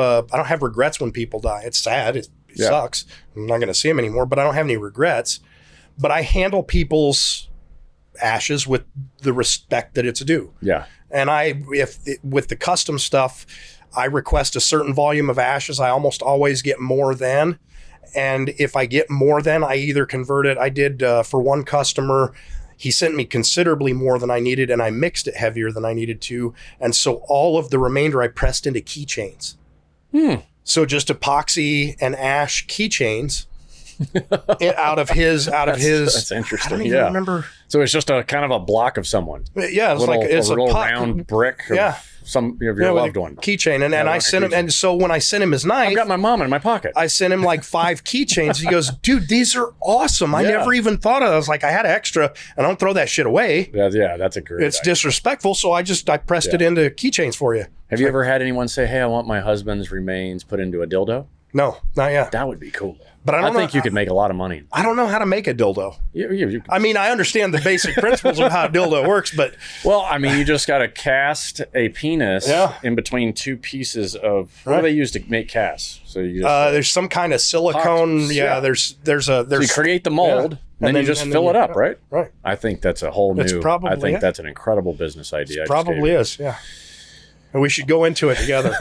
regrets when people die. It's sad. It sucks. I'm not going to see them anymore, but I don't have any regrets. But I handle people's ashes with the respect that it's due. Yeah. And with the custom stuff, I request a certain volume of ashes. I almost always get more than. And if I get more than, I either convert it. I did for one customer, he sent me considerably more than I needed, and I mixed it heavier than I needed to. And so all of the remainder I pressed into keychains. So just epoxy and ash keychains out of his. That's interesting. I don't even remember. So it's just a kind of a block of someone. Yeah, it's a little round brick. Some of your loved one keychain, and I sent him. And so when I sent him his knife, I've got my mom in my pocket. I sent him like 5 keychains. He goes, "Dude, these are awesome. I never even thought of it." I was like, I had extra, and I don't throw that shit away. That's a great. It's disrespectful, so I pressed it into keychains for you. Have you ever had anyone say, "Hey, I want my husband's remains put into a dildo"? No, not yet. That would be cool. But I think you could make a lot of money. I don't know how to make a dildo. I mean, I understand the basic principles of how a dildo works, but... Well, I mean, you just got to cast a penis in between 2 pieces of... What do they use to make casts? So you just, there's some kind of silicone. There's so you create the mold, and then you just fill it up, right? Right. I think that's a whole new... I think that's an incredible business idea. It probably is, yeah. And we should go into it together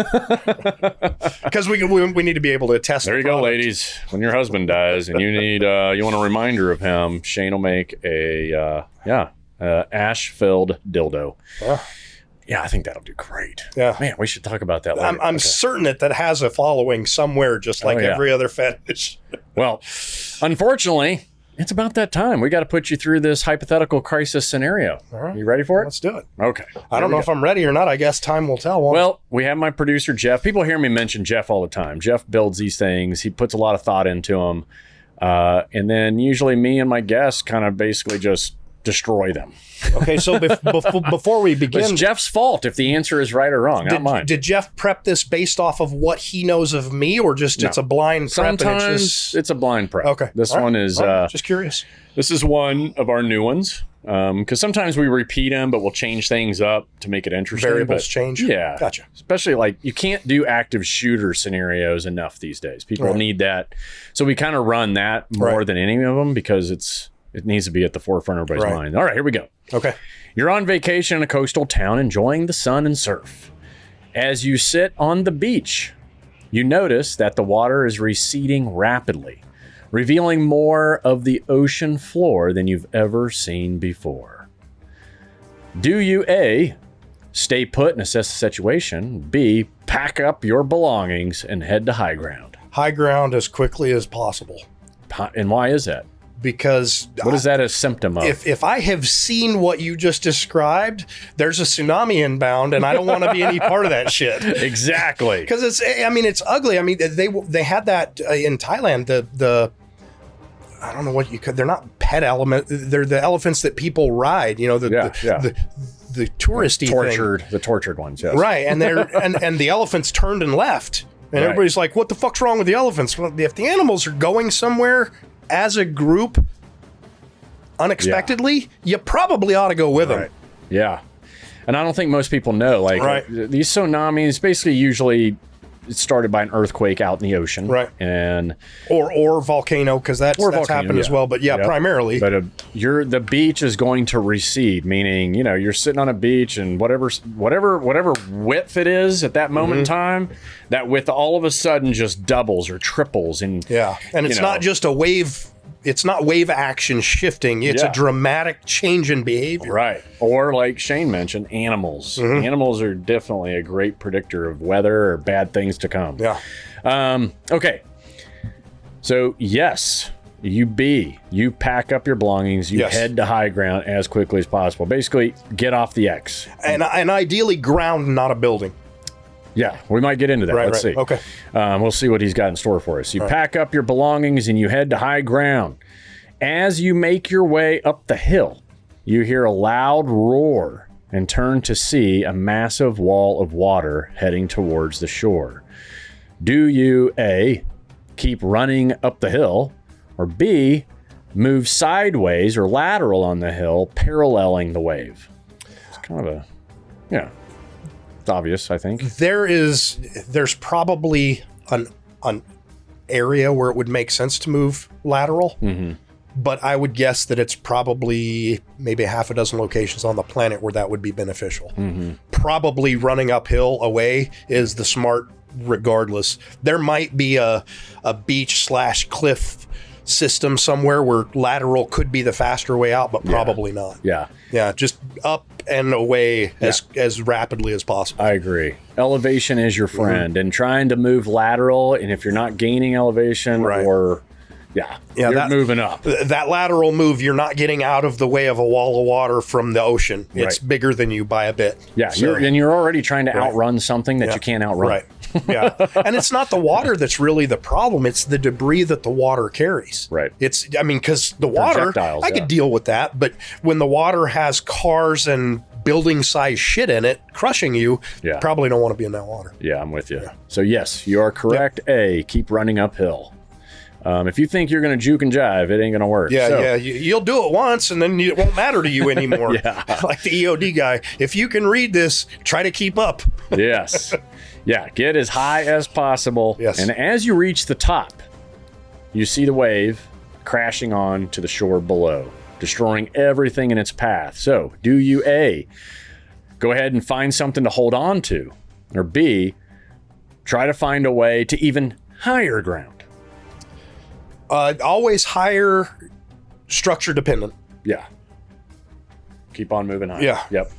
because we need to be able to test. There you go, ladies. When your husband dies and you want a reminder of him, Shane will make a ash filled dildo. Yeah, I think that'll do great. Yeah, man, we should talk about that later. I'm certain that has a following somewhere, just like every other fetish. Well, unfortunately, it's about that time. We got to put you through this hypothetical crisis scenario. All right. You ready for it? Let's do it. Okay. I don't know if I'm ready or not. I guess time will tell. Well, we have my producer, Jeff. People hear me mention Jeff all the time. Jeff builds these things. He puts a lot of thought into them. And then usually me and my guests kind of basically just destroy them. Okay, so before we begin... It's Jeff's fault if the answer is right or wrong, not mine. Did Jeff prep this based off of what he knows of me, or just it's a blind prep? Sometimes it's a blind prep. Okay. This one is... just curious. This is one of our new ones, because sometimes we repeat them, but we'll change things up to make it interesting. Variables change? Yeah. Gotcha. Especially like you can't do active shooter scenarios enough these days. People need that. So we kind of run that more than any of them because it needs to be at the forefront of everybody's mind. All right, here we go. Okay. You're on vacation in a coastal town enjoying the sun and surf. As you sit on the beach, you notice that the water is receding rapidly, revealing more of the ocean floor than you've ever seen before. Do you A, stay put and assess the situation, B, pack up your belongings and head to high ground? High ground as quickly as possible. And why is that? Because what is that a symptom of? If I have seen what you just described, there's a tsunami inbound, and I don't want to be any part of that shit. Exactly. Because it's ugly. I mean, they had that in Thailand. The I don't know what you could. They're not pet elephants. They're the elephants that people ride. You know, the touristy tortured, thing. The tortured ones. Yes. Right, and they're and the elephants turned and left, and everybody's like, "What the fuck's wrong with the elephants?" Well, if the animals are going somewhere as a group unexpectedly, you probably ought to go with them. Yeah. And I don't think most people know, like these tsunamis basically usually it's started by an earthquake out in the ocean. Right. And or volcano, because that's happened as well. But primarily. But the beach is going to recede, meaning, you know, you're sitting on a beach and whatever width it is at that moment in time, that width all of a sudden just doubles or triples. And it's not just a wave. It's not wave action shifting. It's a dramatic change in behavior. Right. Or like Shane mentioned, animals. Animals are definitely a great predictor of weather or bad things to come. Yeah. Okay. So yes, you pack up your belongings, you head to high ground as quickly as possible. Basically, get off the X. And ideally ground, not a building. Yeah, we might get into that. Let's see. Okay. We'll see what he's got in store for us. You pack up your belongings and you head to high ground. As you make your way up the hill, you hear a loud roar and turn to see a massive wall of water heading towards the shore. Do you A, keep running up the hill, or B, move sideways or lateral on the hill, paralleling the wave? It's kind of it's obvious, I think. There's probably an area where it would make sense to move lateral, but I would guess that it's probably maybe half a dozen locations on the planet where that would be beneficial. Probably running uphill away is the smart regardless. There might be a beach/cliff system somewhere where lateral could be the faster way out, but probably not. Yeah. Yeah, just up and away as rapidly as possible. I agree. Elevation is your friend, and trying to move lateral, and if you're not gaining elevation or you're moving up. That lateral move, you're not getting out of the way of a wall of water from the ocean. It's bigger than you by a bit. Yeah, so, you're already trying to outrun something that you can't outrun. Right. Yeah. And it's not the water that's really the problem. It's the debris that the water carries. Right. Because the water, I could deal with that. But when the water has cars and building size shit in it crushing you, you probably don't want to be in that water. Yeah, I'm with you. Yeah. So yes, you are correct. A, keep running uphill. If you think you're going to juke and jive, it ain't going to work. Yeah, you'll do it once, and then it won't matter to you anymore. Like the EOD guy. If you can read this, try to keep up. Yes. Yeah, get as high as possible. Yes. And as you reach the top, you see the wave crashing on to the shore below, destroying everything in its path. So, do you A, go ahead and find something to hold on to, or B, try to find a way to even higher ground? Always higher structure dependent. Yeah. Keep on moving higher. Yeah. Yep.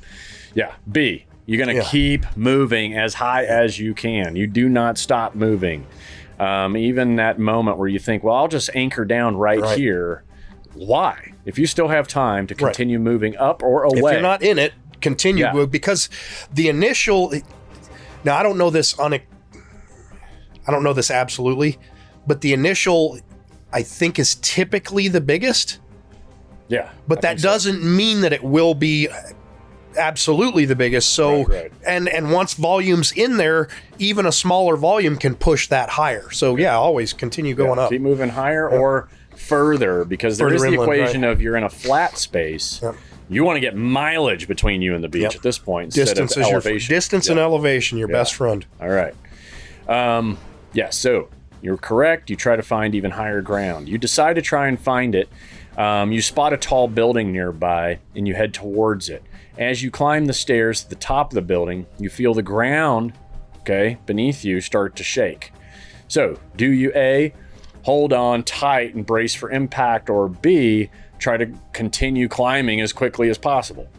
Yeah. B, you're going to keep moving as high as you can. You do not stop moving. Even that moment where you think, well, I'll just anchor down right here. Why? If you still have time to continue moving up or away. If you're not in it, continue because the initial. Now, I don't know this absolutely, but the initial, I think, is typically the biggest. Yeah. But that doesn't mean that it will be absolutely the biggest. So, and once volume's in there, even a smaller volume can push that higher. So always continue going up. Keep moving higher or further, because there is the equation of you're in a flat space. You want to get mileage between you and the beach at this point instead of elevation. Distance and elevation, your best friend. All right. So you're correct. You try to find even higher ground. You decide to try and find it. You spot a tall building nearby, and you head towards it. As you climb the stairs to the top of the building, you feel the ground, beneath you start to shake. So, do you A, hold on tight and brace for impact, or B, try to continue climbing as quickly as possible?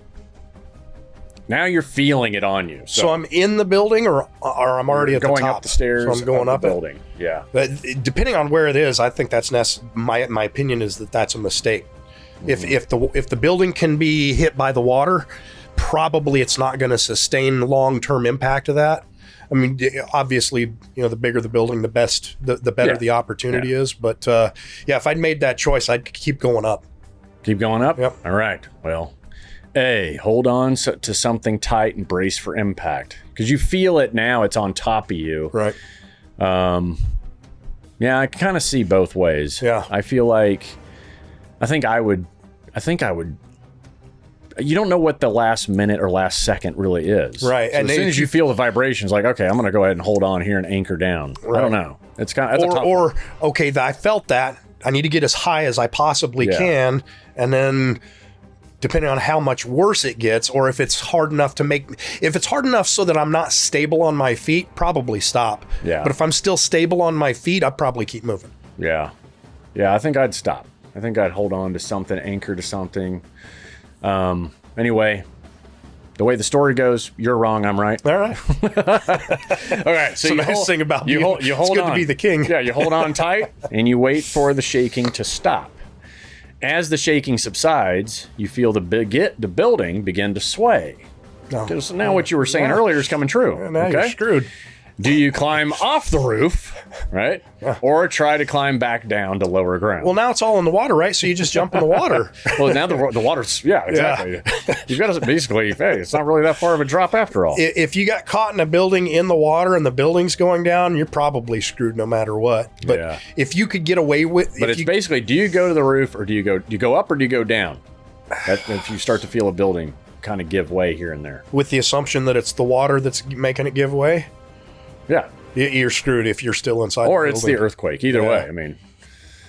Now you're feeling it on you. So I'm in the building, or I'm already at the top? Going up the stairs. So I'm going up the building. Yeah. But depending on where it is, I think that's my opinion is that that's a mistake. If the building can be hit by the water, probably it's not going to sustain long-term impact of that. I mean, obviously, the bigger the building, the better the opportunity is. But if I'd made that choice, I'd keep going up. Keep going up? Yep. All right. Well, A, hold on to something tight and brace for impact, because you feel it now. It's on top of you. Right. I kind of see both ways. Yeah. I feel like, I think I would, you don't know what the last minute or last second really is. Right. So and as soon as you feel the vibrations, like, okay, I'm going to go ahead and hold on here and anchor down. Right. I don't know. It's kind of, I felt that. I need to get as high as I possibly can. And then depending on how much worse it gets, or if it's hard enough so that I'm not stable on my feet, probably stop. Yeah. But if I'm still stable on my feet, I'd probably keep moving. Yeah. Yeah, I think I'd stop. I think I'd hold on to something, anchor to something. Anyway, the way the story goes, you're wrong, I'm right. All right. All right. So you nice thing about you hold it's good on. To be the king. Yeah, you hold on tight and you wait for the shaking to stop. As the shaking subsides, you feel the building begin to sway. So now what you were saying earlier is coming true. Now you're screwed. Do you climb off the roof, right? Yeah. Or try to climb back down to lower ground? Well, now it's all in the water, right? So you just jump in the water. Well, now the water's, exactly. Yeah. You've got to basically, hey, it's not really that far of a drop after all. If you got caught in a building in the water and the building's going down, you're probably screwed no matter what. But if you could get away with... But it's basically, do you go to the roof, or do you go up or do you go down? If you start to feel a building kind of give way here and there. With the assumption that it's the water that's making it give way? Yeah. You're screwed if you're still inside or the it's the earthquake. Either way, I mean.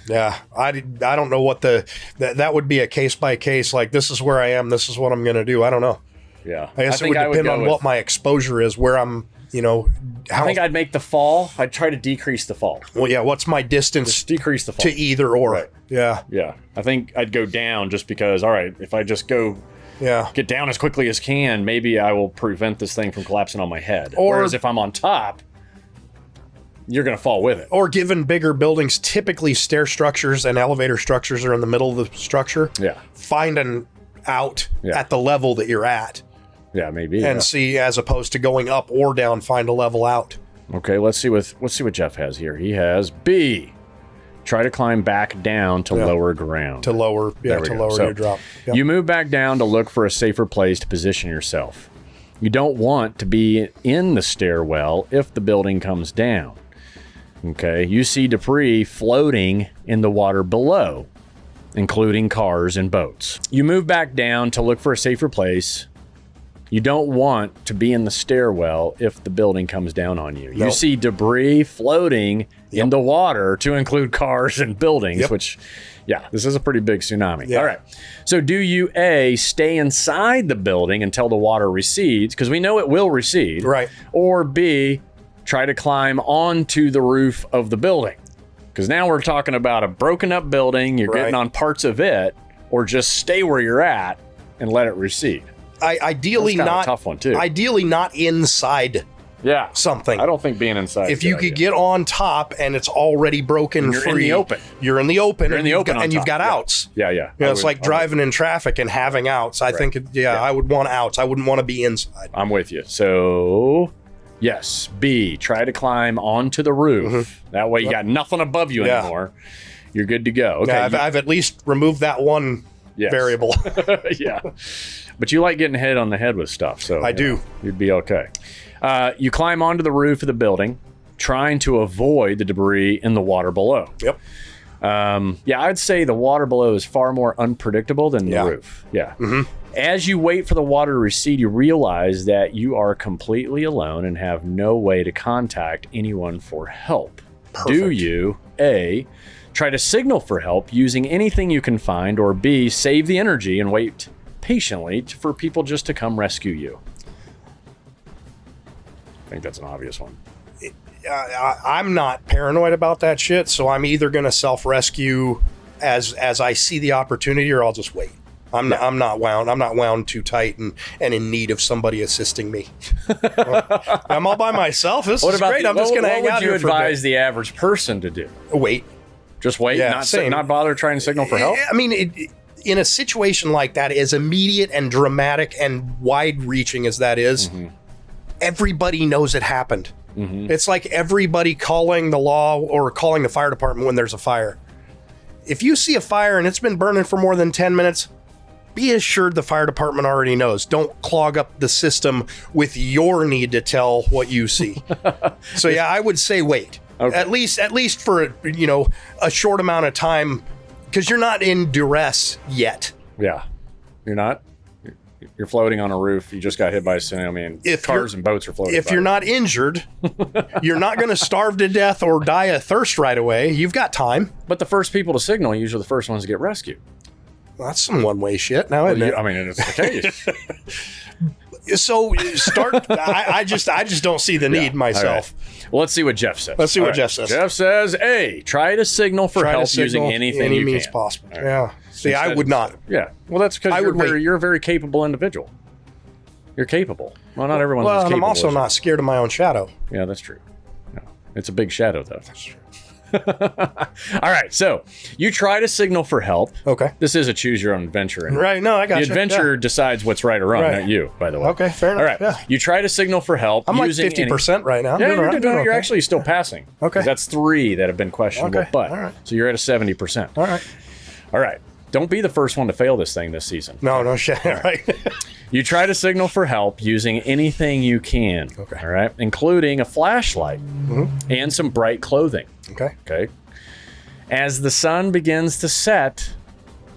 Yeah, I don't know what that would be a case by case. Like, this is where I am. This is what I'm going to do. I don't know. Yeah. I guess it would depend on what my exposure is, where I'm, I think I'd make the fall. I'd try to decrease the fall. Well, yeah, what's my distance Just decrease the fall. to either or? Right. Yeah. Yeah. I think I'd go down just because, all right, if I just get down as quickly as can, maybe I will prevent this thing from collapsing on my head. Whereas if I'm on top, you're going to fall with it. Or given bigger buildings, typically stair structures and elevator structures are in the middle of the structure. Yeah. Find an out at the level that you're at. Yeah, maybe. And see, as opposed to going up or down, find a level out. Okay, let's see what Jeff has here. He has B. Try to climb back down to lower ground. To lower your drop. Yep. You move back down to look for a safer place to position yourself. You don't want to be in the stairwell if the building comes down. Okay, you see debris floating in the water below, including cars and boats. You move back down to look for a safer place. You don't want to be in the stairwell if the building comes down on you. You see debris floating in the water, to include cars and buildings, which, this is a pretty big tsunami. Yeah. All right. So do you, A, stay inside the building until the water recedes, because we know it will recede. Right. Or B, try to climb onto the roof of the building? Because now we're talking about a broken up building, you're getting on parts of it, or just stay where you're at and let it recede. Ideally not a tough one too. Ideally not inside something. I don't think being inside. If you could get on top and it's already broken and you're free, in the open. You're in the open. You're in the open and you've got outs. Yeah. It's like driving in traffic and having outs. I think, I would want outs. I wouldn't want to be inside. I'm with you. So, yes, B, try to climb onto the roof. Mm-hmm. That way you got nothing above you anymore. You're good to go. Okay. Yeah, I've at least removed that one variable. Yeah. But you like getting hit on the head with stuff. So I do. You'd be okay. You climb onto the roof of the building, trying to avoid the debris in the water below. Yep. I'd say the water below is far more unpredictable than the roof. Yeah. Mm-hmm. As you wait for the water to recede, you realize that you are completely alone and have no way to contact anyone for help. Perfect. Do you, A, try to signal for help using anything you can find, or B, save the energy and wait patiently for people just to come rescue you? I think that's an obvious one. I'm not paranoid about that shit, so I'm either going to self-rescue as I see the opportunity, or I'll just wait. I'm not wound too tight and in need of somebody assisting me. I'm all by myself. This is great. I'm just going to hang out here. What would you advise the average person to do? Wait. Just wait, not bother trying to signal for help? I mean, in a situation like that, as immediate and dramatic and wide-reaching as that is, everybody knows it happened. Mm-hmm. It's like everybody calling the law or calling the fire department when there's a fire. If you see a fire and it's been burning for more than 10 minutes, be assured the fire department already knows. Don't clog up the system with your need to tell what you see. So I would say wait. Okay. At least for a short amount of time, because you're not in duress yet. Yeah, you're not. You're floating on a roof. You just got hit by a tsunami, and cars and boats are floating. If you're not injured, you're not going to starve to death or die of thirst right away. You've got time. But the first people to signal are usually the first ones to get rescued. Well, that's some one-way shit now, isn't it? I mean, it's the case. So start. I just don't see the need myself. Right. Well, let's see what Jeff says. Let's see what Jeff says. Jeff says, A, try to signal for help using anything you means can. Possible. Right. Yeah. See, I would not. Yeah. Well, that's because you're a very capable individual. You're capable. Well, not everyone's as capable. Well, I'm also not scared of my own shadow. Yeah, that's true. No, it's a big shadow, though. That's true. All right, so you try to signal for help. Okay. This is a choose your own adventure. Right, no, I got you. The adventure decides what's right or wrong, not you, by the way. Okay, fair enough. All right, you try to signal for help. I'm like 50% right now. Yeah, you're actually still passing. Okay. That's 3 that have been questionable, okay. but all right. So you're at a 70%. All right. Don't be the first one to fail this thing this season. No shit. Right. You try to signal for help using anything you can. Okay. All right, including a flashlight and some bright clothing. Okay. As the sun begins to set,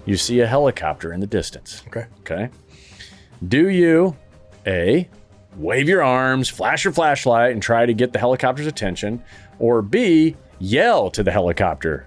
you see a helicopter in the distance. Okay. Do you, A, wave your arms, flash your flashlight, and try to get the helicopter's attention, or B, yell to the helicopter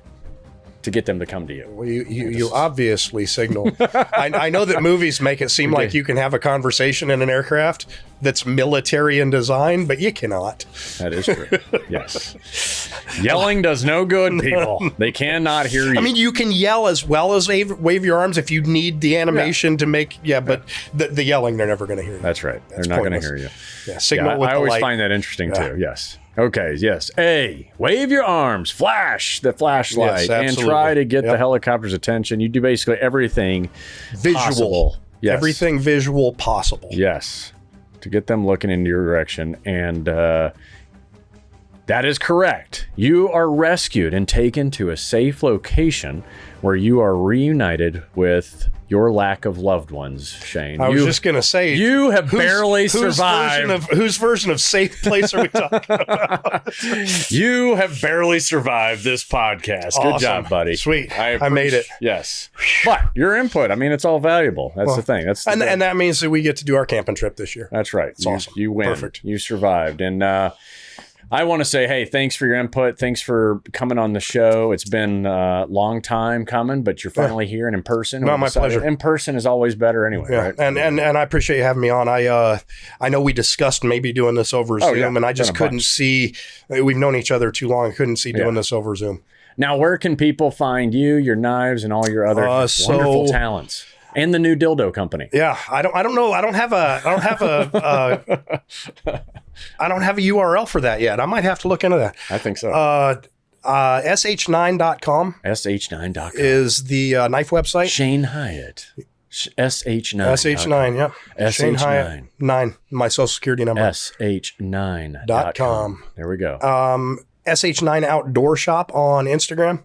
to get them to come to you? Well, you obviously signal. I know that movies make it seem like you can have a conversation in an aircraft that's military in design, but you cannot. That is true. Yes. Yelling does no good, people. They cannot hear you. I mean, you can yell as well as wave your arms if you need the animation to make, but the yelling, they're never going to hear you. That's right. They're not going to hear you. Yeah, signal with I the always light. find that interesting too. Yes. Okay. Yes. A, wave your arms, flash the flashlight, and try to get the helicopter's attention. You do basically everything visual. Possible. Yes. Everything visual possible. Yes. To get them looking in your direction. And that is correct. You are rescued and taken to a safe location where you are reunited with your lack of loved ones, Shane. I was just going to say, you have barely survived. Whose version of safe place are we talking about? You have barely survived this podcast. Awesome. Good job, buddy. Sweet. I made it. Yes. But your input, I mean, it's all valuable. That's the thing. That's and that means that we get to do our camping trip this year. That's right. It's awesome. You win. Perfect. You survived. And I want to say, hey, thanks for your input. Thanks for coming on the show. It's been a long time coming, but you're finally here and in person. No, my pleasure. In person is always better anyway, right? And I appreciate you having me on. I know we discussed maybe doing this over Zoom, and I just couldn't see. We've known each other too long. I couldn't see doing this over Zoom. Now, where can people find you, your knives, and all your other wonderful talents? And the new dildo company. Yeah, I don't know. I don't have a URL for that yet. I might have to look into that. I think so. sh9.com. sh9.com is the knife website. Shane Hiatt. sh9. sh9, yeah. Shane Hiatt 9. My social security number. sh9.com. There we go. sh9 Outdoor Shop on Instagram.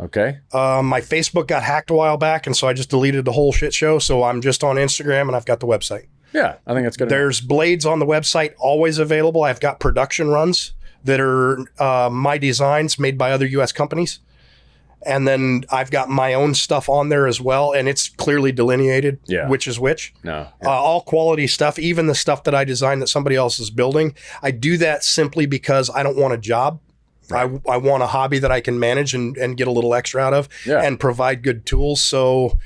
Okay. My Facebook got hacked a while back, and so I just deleted the whole shit show. So I'm just on Instagram, and I've got the website. Yeah, I think that's good. There's blades on the website always available. I've got production runs that are my designs made by other U.S. companies. And then I've got my own stuff on there as well, and it's clearly delineated which is which. No. All quality stuff, even the stuff that I designed that somebody else is building. I do that simply because I don't want a job. Right. I want a hobby that I can manage and get a little extra out of and provide good tools. So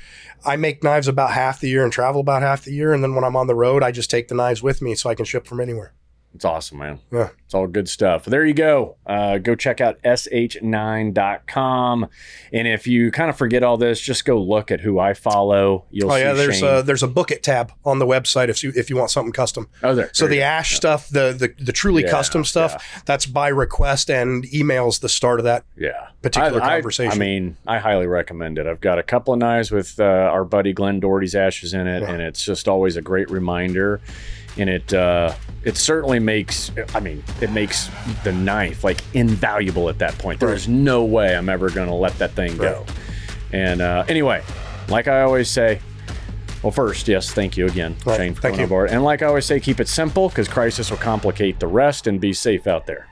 I make knives about half the year and travel about half the year. And then when I'm on the road, I just take the knives with me so I can ship from anywhere. It's awesome, man. Yeah. It's all good stuff. There you go. Go check out sh9.com. And if you kind of forget all this, just go look at who I follow. You'll see there's a book it tab on the website if you want something custom. Oh, there. So the Ash stuff, the truly custom stuff, that's by request, and emails the start of that particular conversation. I mean, I highly recommend it. I've got a couple of knives with our buddy Glenn Doherty's ashes in it, and it's just always a great reminder. And it certainly makes, it makes the knife like invaluable at that point. There's no way I'm ever going to let that thing go. And anyway, like I always say, well, first, yes, thank you again, Shane, for coming on board. And like I always say, keep it simple because crisis will complicate the rest, and be safe out there.